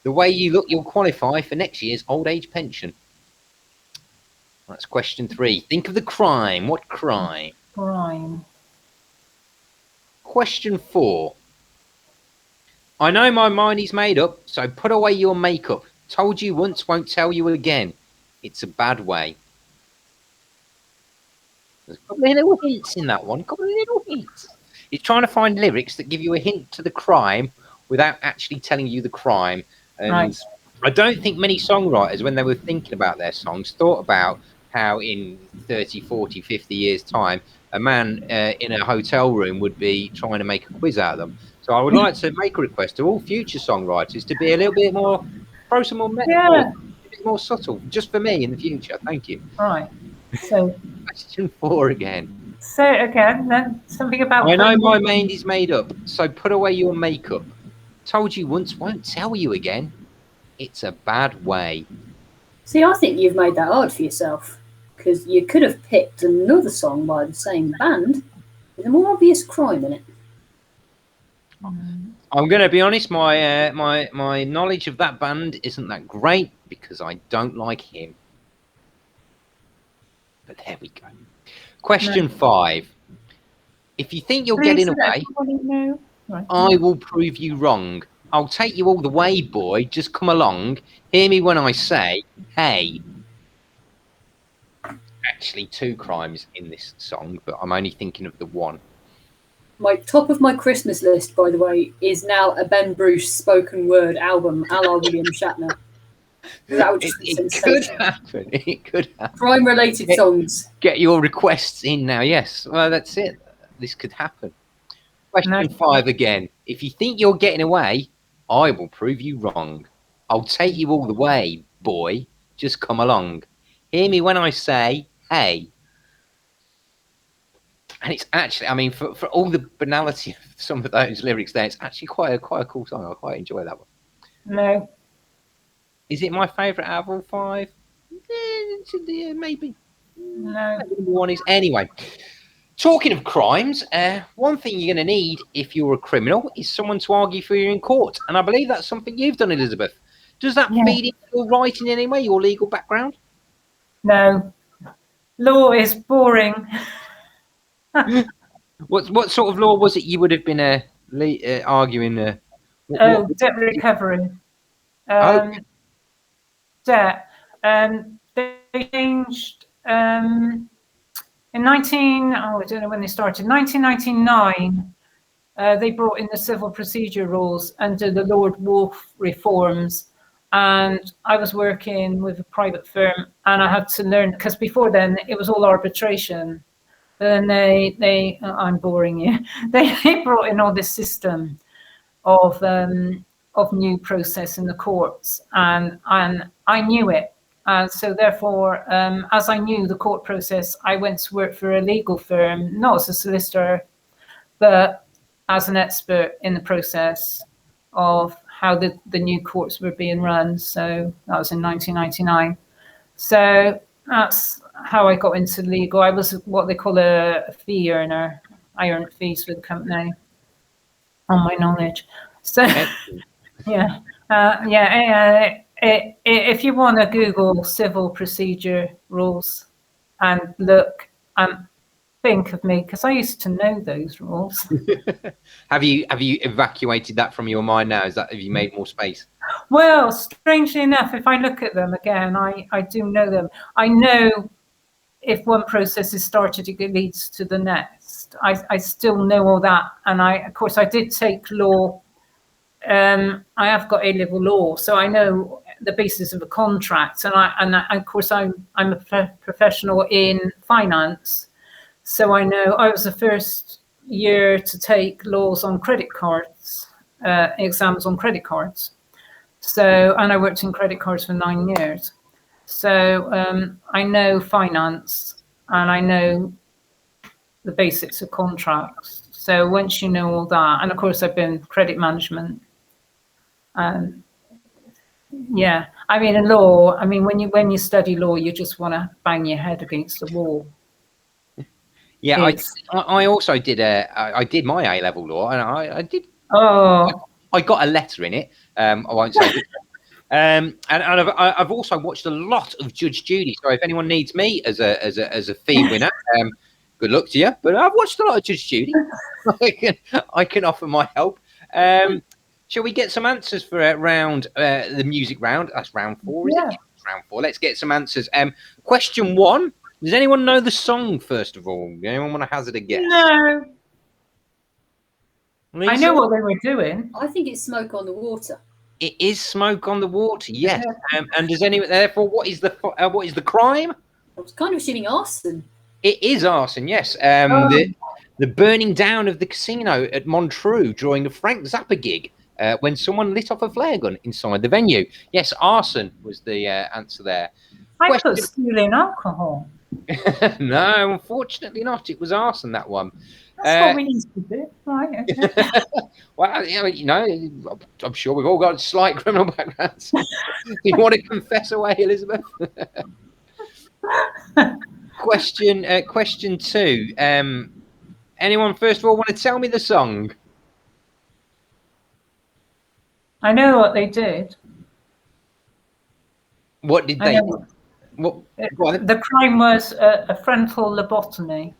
The way you look, you'll qualify for next year's old age pension. That's question 3. Think of the crime. What crime? Crime. Question 4. I know my mind is made up, so put away your makeup. Told you once, won't tell you again. It's a bad way. There's a couple of little hints in that one. Couple of little hints. It's trying to find lyrics that give you a hint to the crime without actually telling you the crime. And Right. I don't think many songwriters, when they were thinking about their songs, thought about how in 30, 40, 50 years' time, a man in a hotel room would be trying to make a quiz out of them. So I would like to make a request to all future songwriters to be a little bit more, throw some more metaphor, Yeah. a bit more subtle, just for me in the future. Thank you. Right. So Question 4 again. again, then something about. I know my mind is made up, so put away your makeup. Told you once, won't tell you again. It's a bad way. See, I think you've made that hard for yourself because you could have picked another song by the same band with a more obvious crime in it. I'm going to be honest. My knowledge of that band isn't that great because I don't like him. But there we go. Question 5. If you think you're getting away, Right. I will prove you wrong. I'll take you all the way, boy. Just come along. Hear me when I say, hey. Actually, 2 crimes in this song, but I'm only thinking of the one. My top of my Christmas list, by the way, is now a Ben Bruce spoken word album, a la William Shatner. That would just be It could sensational. happen. It could happen. Crime-related songs. Get your requests in now. Yes. Well, that's it. This could happen. Question 5 again. If you think you're getting away, I will prove you wrong. I'll take you all the way, boy. Just come along. Hear me when I say, hey. And it's actually, I mean, for all the banality of some of those lyrics there, it's actually quite a cool song. I quite enjoy that one. No. Is it my favourite out of all 5? Maybe. No. One is anyway. Talking of crimes, one thing you're going to need if you're a criminal is someone to argue for you in court, and I believe that's something you've done, Elizabeth. Does that feed into your writing in any way, your legal background? No. Law is boring. What sort of law was it you would have been arguing? Debt recovery. Debt. They changed in I don't know when they started. 1999. They brought in the civil procedure rules under the Lord Wolfe reforms, and I was working with a private firm, and I had to learn because before then it was all arbitration. Then I'm boring you. They brought in all this system of new process in the courts, and I knew it. And so therefore, as I knew the court process, I went to work for a legal firm, not as a solicitor, but as an expert in the process of how the new courts were being run. So that was in 1999. So that's how I got into legal. I was what they call a fee earner. I earned fees for the company on my knowledge. So yeah. If you want to Google civil procedure rules and look and think of me, because I used to know those rules. Have you evacuated that from your mind now? Have you made more space? Well, strangely enough, if I look at them again, I do know them. I know if one process is started, it leads to the next. I still know all that, and of course I did take law. I have got A-level law, so I know the basis of a contract, and of course I'm a professional in finance, so I know I was the first year to take laws on credit cards, exams on credit cards. So, and I worked in credit cards for 9 years, so I know finance, and I know the basics of contracts. So once you know all that, and of course I've been credit management, and yeah, I mean in law, I mean when you study law, you just want to bang your head against the wall. Yeah, I also did I did my A-level law, and I did. Oh, I got a letter in it. I won't say. And I've also watched a lot of Judge Judy. So if anyone needs me as a fee winner, good luck to you. But I've watched a lot of Judge Judy. I can offer my help. Shall we get some answers for round the music round? That's round 4, is it? Round 4. Let's get some answers. Question 1. Does anyone know the song, first of all? Anyone want to hazard a guess? no. Lisa? I know what they were doing. I think it's Smoke on the Water. It is Smoke on the Water, yes. And does anyone, therefore, what is the crime? I was kind of assuming arson. It is arson, yes. The burning down of the casino at Montreux during the Frank Zappa gig when someone lit off a flare gun inside the venue. Yes, arson was the answer there. I put stealing alcohol. No, unfortunately not. It was arson, that one. That's what we need to do. Right, okay. Well, you know, I'm sure we've all got slight criminal backgrounds. Do you want to confess away, Elizabeth? Question 2. Anyone, first of all, want to tell me the song? I know what they did. What did they do? What? The crime was a frontal lobotomy.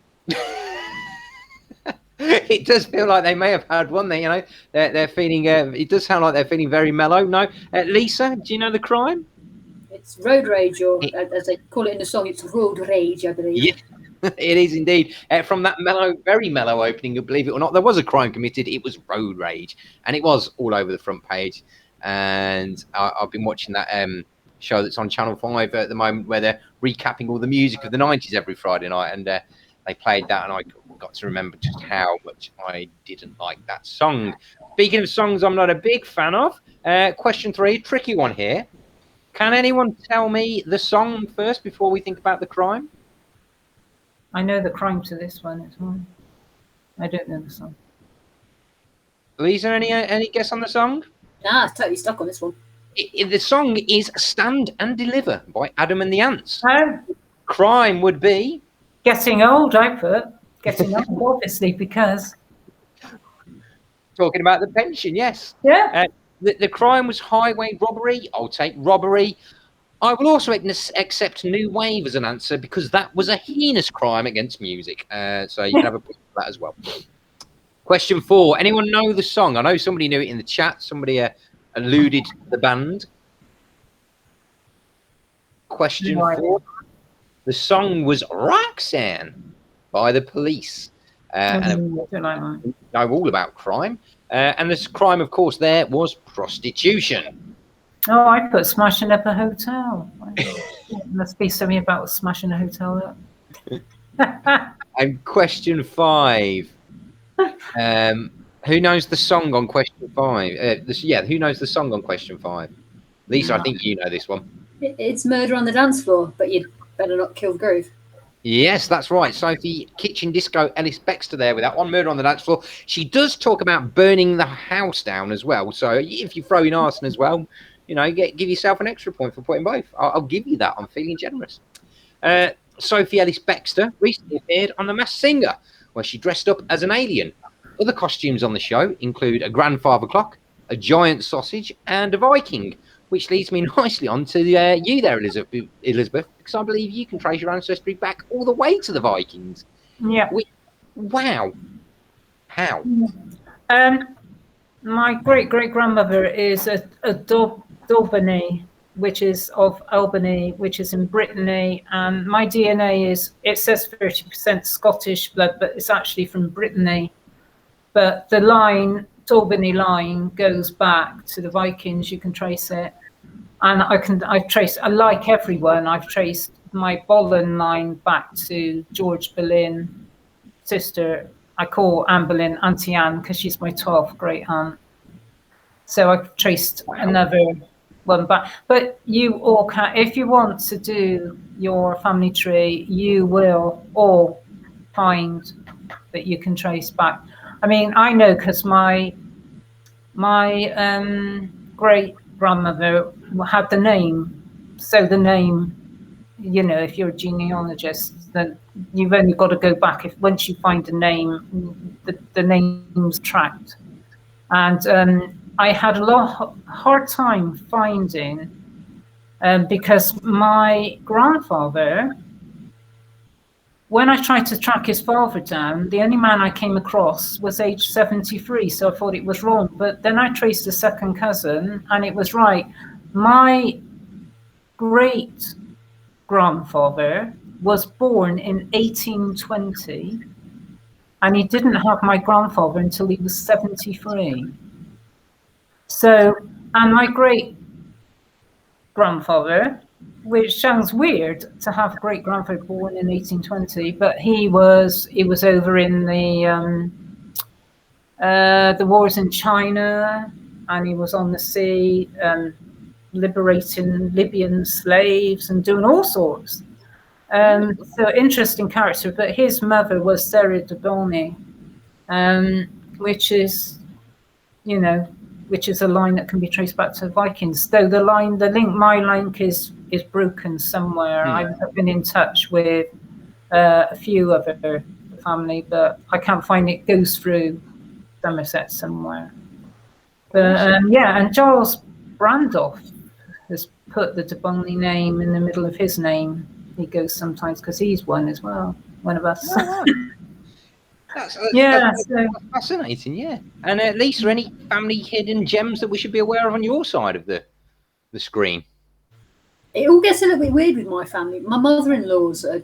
It does feel like they may have had one. You know, they're feeling. It does sound like they're feeling very mellow. No, Lisa, do you know the crime? It's road rage, or as they call it in the song, it's road rage, I believe. Yeah, it is indeed. From that mellow, very mellow opening, believe it or not, there was a crime committed. It was road rage, and it was all over the front page. And I've been watching that show that's on Channel 5 at the moment, where they're recapping all the music of the 90s every Friday night, and they played that, and I got to remember just how much I didn't like that song. Speaking of songs I'm not a big fan of, question 3, tricky one here. Can anyone tell me the song first before we think about the crime? I know the crime to this one as well. I don't know the song. Lisa, any guess on the song? Nah, totally stuck on this one. The song is Stand and Deliver by Adam and the Ants. Oh. Crime would be... Getting old, I put. Getting old, obviously, because... Talking about the pension, yes. Yeah. The crime was highway robbery. I'll take robbery. I will also accept New Wave as an answer, because that was a heinous crime against music. So you can have a point for that as well. Question 4. Anyone know the song? I know somebody knew it in the chat. Somebody alluded to the band. Question 4. The song was Roxanne by the Police. And I know all about crime. And this crime, of course, there was prostitution. Oh, I put smashing up a hotel. Must be something about smashing a hotel up. And question 5. Who knows the song on question 5? Who knows the song on question 5? Lisa, I think you know this one. It's Murder on the Dance Floor, but you'd better not kill the groove. Yes, that's right. Sophie Kitchen Disco Ellis Bextor there with that one, Murder on the Dance Floor. She does talk about burning the house down as well. So if you throw in arson as well, you know, give yourself an extra point for putting both. I'll give you that. I'm feeling generous. Sophie Ellis Bextor recently appeared on The Masked Singer, where she dressed up as an alien. Other costumes on the show include a grandfather clock, a giant sausage, and a Viking, which leads me nicely on to you there, Elizabeth, because I believe you can trace your ancestry back all the way to the Vikings. Yeah. Wow. How? My great-great-grandmother is a Daubeny, which is of Albany, which is in Brittany, and my DNA it says 30% Scottish blood, but it's actually from Brittany. But the Daubeny line goes back to the Vikings. You can trace it, and I've traced. Like everyone, I've traced my Boleyn line back to George Boleyn, sister. I call Anne Boleyn Auntie Anne because she's my 12th great aunt. So I've traced another one back. But you all can, if you want to do your family tree, you will all find that you can trace back. I mean, I know because my great grandmother had the name. So the name, you know, if you're a genealogist, then you've only got to go back. If once you find a name, the name's tracked. And I had a hard time finding, because my grandfather, when I tried to track his father down, the only man I came across was age 73, so I thought it was wrong. But then I traced the second cousin, and it was right. My great grandfather was born in 1820, and he didn't have my grandfather until he was 73. So, and my great grandfather, which sounds weird to have a great grandfather born in 1820, but he was over in the wars in China, and he was on the sea, liberating Libyan slaves and doing all sorts. So interesting character. But his mother was Sarah de Bonny, which is, you know, which is a line that can be traced back to the Vikings. Though my link is broken somewhere. I've been in touch with a few other family, but I can't find it. Goes through Somerset somewhere. But and Giles Randolph has put the de Bonny name in the middle of his name. He goes sometimes because he's one as well, one of us. Oh, that's fascinating, yeah. And Lisa, any family hidden gems that we should be aware of on your side of the screen? It all gets a little bit weird with my family. My mother-in-law's a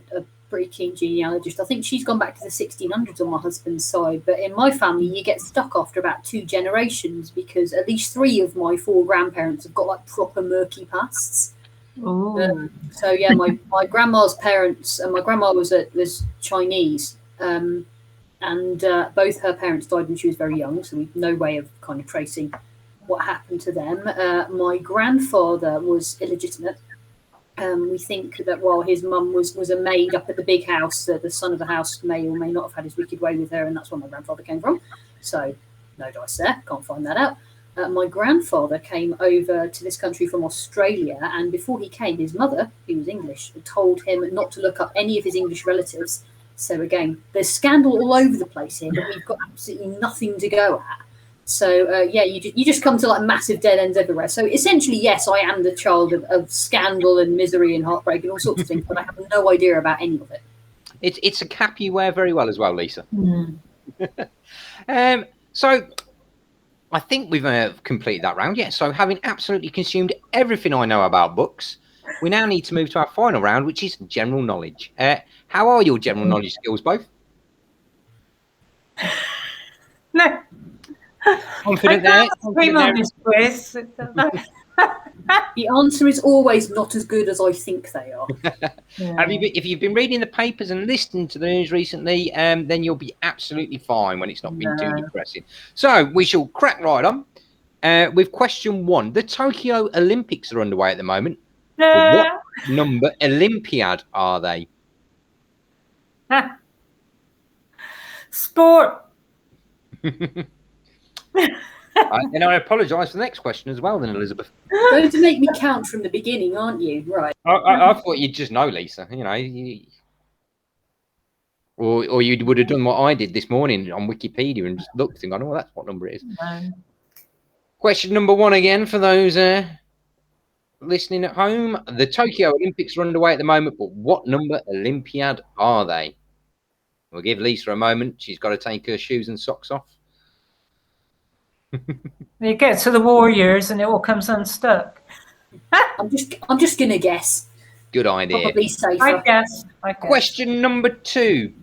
pretty keen genealogist. I think she's gone back to the 1600s on my husband's side. But in my family, you get stuck after about 2 generations because at least 3 of my 4 grandparents have got like proper murky pasts. So yeah, my grandma's parents, and my grandma was Chinese, and both her parents died when she was very young, so we've no way of kind of tracing what happened to them. My grandfather was illegitimate. We think that while his mum was a maid up at the big house, the son of the house may or may not have had his wicked way with her, and that's where my grandfather came from. So no dice there, can't find that out. My grandfather came over to this country from Australia, and before he came, his mother, who was English, told him not to look up any of his English relatives. So again, there's scandal all over the place here, but we've got absolutely nothing to go at. So you just come to like massive dead ends everywhere. So essentially, yes, I am the child of scandal and misery and heartbreak and all sorts of things, but I have no idea about any of it. It's a cap you wear very well as well, Lisa. So I think we've completed that round. Yeah. So having absolutely consumed everything I know about books, we now need to move to our final round, which is general knowledge. How are your general knowledge skills, both? No. Confident there? On this quiz. The answer is always not as good as I think they are. Yeah. If you've been reading the papers and listening to the news recently, then you'll be absolutely fine when it's not been too depressing. So we shall crack right on with question 1. The Tokyo Olympics are underway at the moment. What number Olympiad are they? Sport. And I apologise for the next question as well, then, Elizabeth. Going to make me count from the beginning, aren't you? Right. I thought you'd just know, Lisa. You know, or you would have done what I did this morning on Wikipedia and just looked and gone, "Oh, that's what number it is." No. Question number 1 again for those listening at home. The Tokyo Olympics are underway at the moment, but what number Olympiad are they? We'll give Lisa a moment. She's got to take her shoes and socks off. You get to the Warriors and it all comes unstuck. I'm just gonna guess. Good idea. Probably safer. I guess. Question number 2.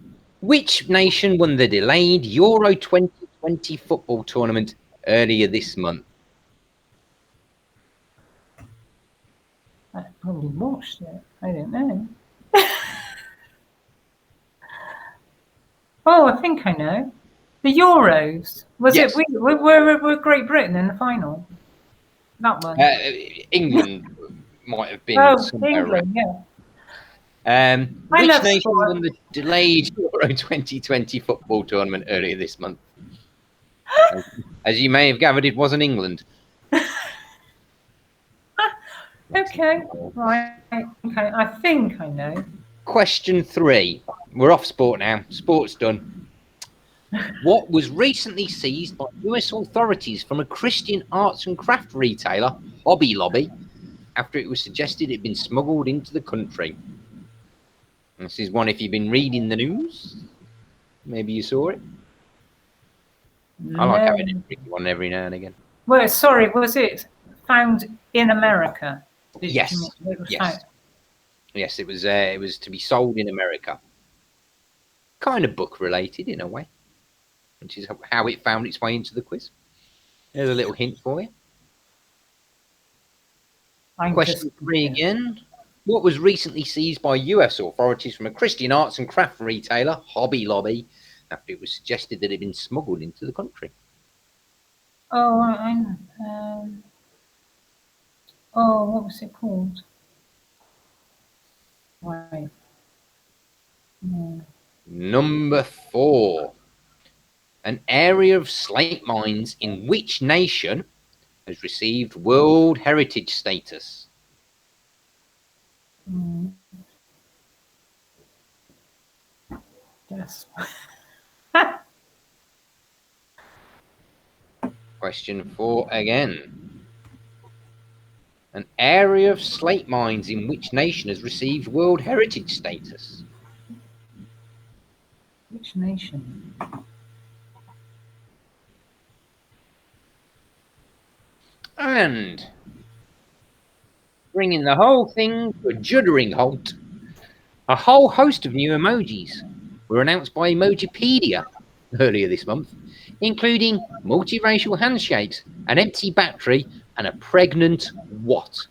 Which nation won the delayed Euro 2020 football tournament earlier this month? I probably watched it. I don't know. Oh, I think I know. The Euros. Was Yes. it? Were Great Britain in the final? That one. England might have been. Oh, somewhere England, yeah. Which love nation sport. won the delayed Euro 2020 football tournament earlier this month? As you may have gathered, it wasn't England. Okay, right. Okay, I think I know. Question 3. We're off sport now. Sport's done. What was recently seized by US authorities from a Christian arts and craft retailer, Hobby Lobby, after it was suggested it had been smuggled into the country? This is one if you've been reading the news. Maybe you saw it. I like No. having a tricky one every now and again. Well, sorry, was it found in America? Yes. It was Yes. found. Yes, it was to be sold in America. Kind of book related in a way, which is how it found its way into the quiz. There's a little hint for you. Question 3 again. What was recently seized by US authorities from a Christian arts and craft retailer, Hobby Lobby, after it was suggested that it had been smuggled into the country? Oh, what was it called? Right. Yeah. Number 4. An area of slate mines in which nation has received World Heritage status? Yes. Question 4 again. An area of slate mines in which nation has received World Heritage status? Which nation? And bringing the whole thing to a juddering halt, a whole host of new emojis were announced by Emojipedia earlier this month, including multiracial handshakes, an empty battery, and a pregnant what?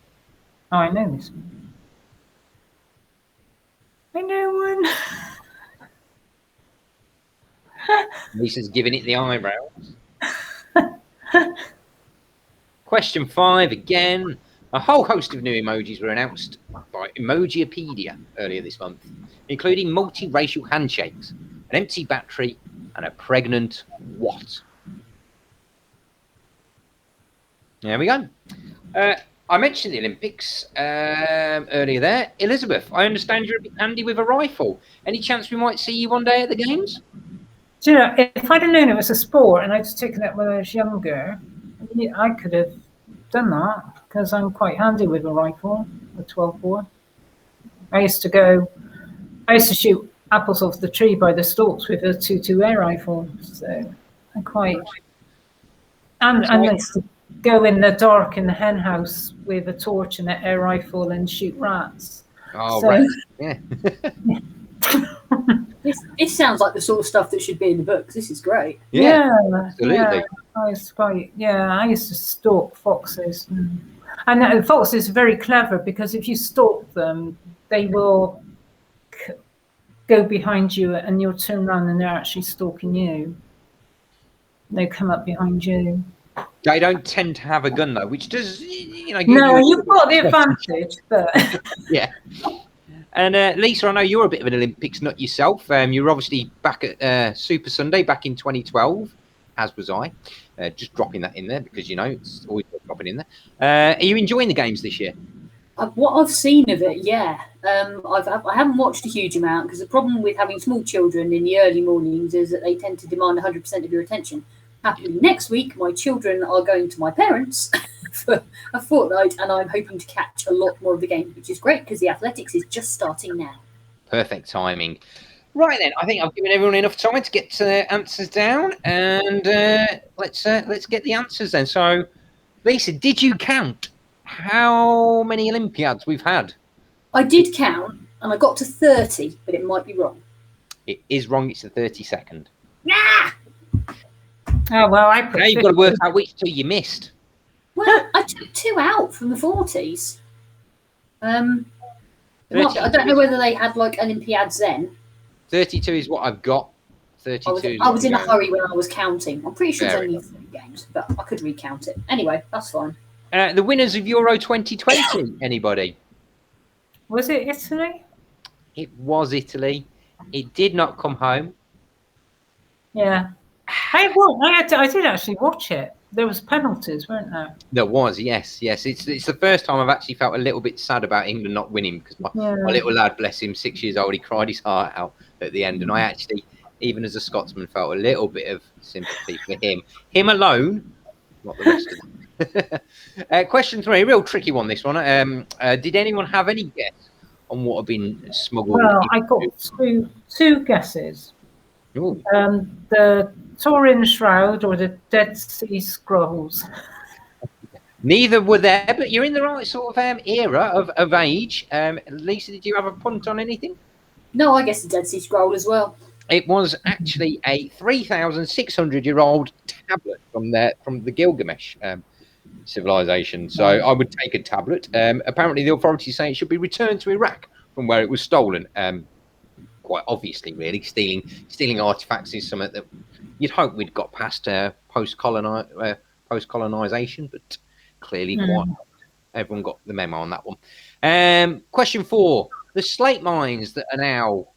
Oh, I know this one. I know one. Lisa's giving it the eyebrows. Question 5 again. A whole host of new emojis were announced by Emojipedia earlier this month, including multiracial handshakes, an empty battery, and a pregnant what? There we go. I mentioned the Olympics earlier there. Elizabeth, I understand you're a bit handy with a rifle. Any chance we might see you one day at the games? Do you know, if I'd have known it was a sport and I'd just taken it when I was younger, I could have done that because I'm quite handy with a rifle, a 12-bore. I used to shoot apples off the tree by the stalks with a 2.2 air rifle. So I'm quite. And I used to go in the dark in the hen house with a torch and an air rifle and shoot rats. Oh, So- right. Yeah. This sounds like the sort of stuff that should be in the books. This is great. Yeah, absolutely. Yeah, I used to stalk foxes, and foxes are very clever because if you stalk them, they will go behind you, and you'll turn around and they're actually stalking you. They come up behind you. They don't tend to have a gun though, which does, you know. No, you've got the advantage, but Yeah. And Lisa, I know you're a bit of an Olympics nut yourself. You were obviously back at Super Sunday back in 2012, as was I. Just dropping that in there because, you know, it's always dropping in there. Are you enjoying the games this year? What I've seen of it, yeah. I haven't watched a huge amount because the problem with having small children in the early mornings is that they tend to demand 100% of your attention. Happily, next week, my children are going to my parents for a fortnight, and I'm hoping to catch a lot more of the games, which is great because the athletics is just starting now. Perfect timing. Right then, I think I've given everyone enough time to get answers down, and let's get the answers then. So, Lisa, did you count how many Olympiads we've had? I did count, and I got to 30, but it might be wrong. It is wrong. It's the 32nd. Yeah. oh well, I put. Now you've got to work out which two you missed. Well, I took 2 out from the 40s. I don't know whether they had like Olympiads then. 32 is what I've got. 32. I was in a hurry when I was counting. I'm pretty sure it's Fair only 3 games, but I could recount it. Anyway, that's fine. The winners of Euro 2020. Anybody? Was it Italy? It was Italy. It did not come home. Yeah. I did actually watch it. There was penalties, weren't there? There was, yes. It's the first time I've actually felt a little bit sad about England not winning, because my little lad, bless him, 6 years old, he cried his heart out at the end, and I actually, even as a Scotsman, felt a little bit of sympathy for him alone, not the rest of them. Question 3, a real tricky one, this one. Did anyone have any guess on what had been smuggled? Well, I got two guesses. Ooh. The Turin Shroud or the Dead Sea Scrolls. Neither were there, but you're in the right sort of era of age. Lisa, did you have a punt on anything? No, I guess the Dead Sea Scroll as well. It was actually a 3,600-year-old tablet from the Gilgamesh civilization. So I would take a tablet. Apparently, the authorities say it should be returned to Iraq from where it was stolen. Quite obviously, really, stealing artifacts is something that you'd hope we'd got past post-colonization, but clearly quite not. Everyone got the memo on that one. Question 4: the slate mines that are now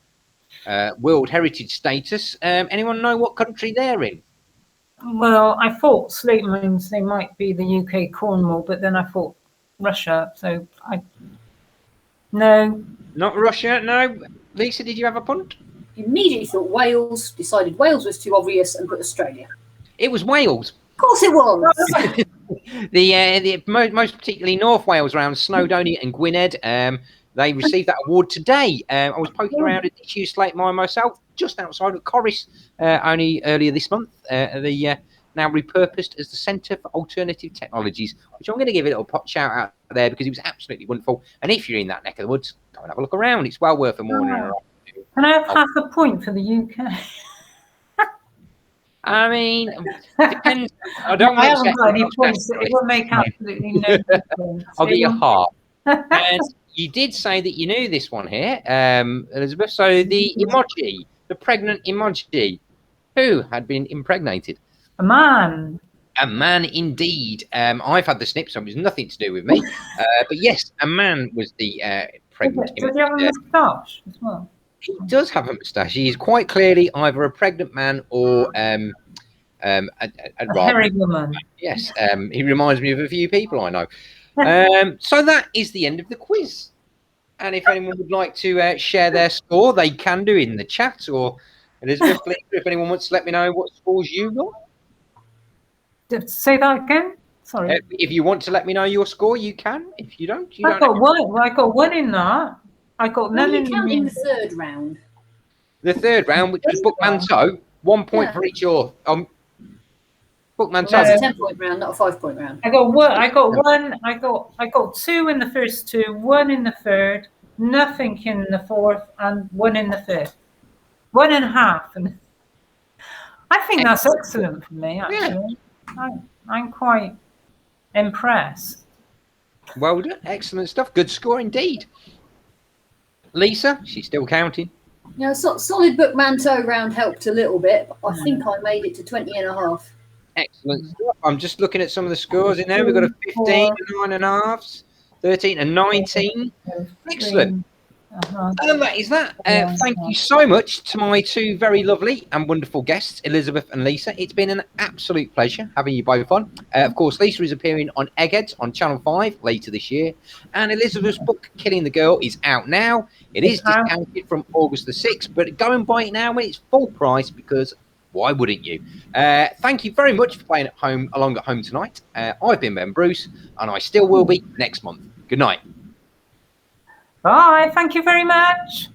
World Heritage status. Anyone know what country they're in? Well, I thought slate mines, they might be the UK Cornwall, but then I thought Russia. So no. Not Russia. No. Lisa, did you have a punt? Immediately thought Wales, decided Wales was too obvious and put Australia. It was Wales. Of course it was. the most particularly North Wales around Snowdonia and Gwynedd. They received that award today. I was poking around at the slate mine myself, just outside of Corris, only earlier this month. Now repurposed as the Centre for Alternative Technologies, which I'm going to give a little shout out there because it was absolutely wonderful. And if you're in that neck of the woods, go and have a look around. It's well worth a morning. Can I have half a point for the UK? I mean, depends. I don't. I haven't got any points. It will make absolutely no difference. I'll get your heart. And you did say that you knew this one here, Elizabeth. So the emoji, the pregnant emoji, who had been impregnated? A man. A man indeed. I've had the snip, so it was nothing to do with me. But yes, a man was the pregnant. Does he have a moustache as well? He does have a moustache. He is quite clearly either a pregnant man or a hairy woman. Yes, he reminds me of a few people I know. So that is the end of the quiz. And if anyone would like to share their score, they can do in the chat. Or Elizabeth, if anyone wants to let me know what scores you got. Say that again. Sorry. If you want to let me know your score, you can. If you don't, you don't. I got one in that. I got none in counting the third round. The third round, which was Bookmanto, 1 point for each your Bookmanto. That's a 10-point round, not a 5-point round. I got one. I got two in the first two, one in the third, nothing in the fourth, and one in the fifth. 1.5. And I think that's excellent for me. Actually, I'm quite impressed. Well done, excellent stuff. Good score indeed. Lisa, she's still counting. Yeah, solid Bookmanto round helped a little bit, but I think I made it to 20.5. Excellent stuff. I'm just looking at some of the scores in there. We've got a 15, 9.5, 13 and 19. Excellent. And that is that. Thank you so much to my two very lovely and wonderful guests, Elizabeth and Lisa. It's been an absolute pleasure having you both on. Of course, Lisa is appearing on Eggheads on Channel 5 later this year. And Elizabeth's book, Killing the Girl, is out now. It is discounted from August the 6th, but go and buy it now when it's full price, because why wouldn't you? Thank you very much for playing along at home tonight. I've been Ben Bruce, and I still will be next month. Good night. Bye. Thank you very much.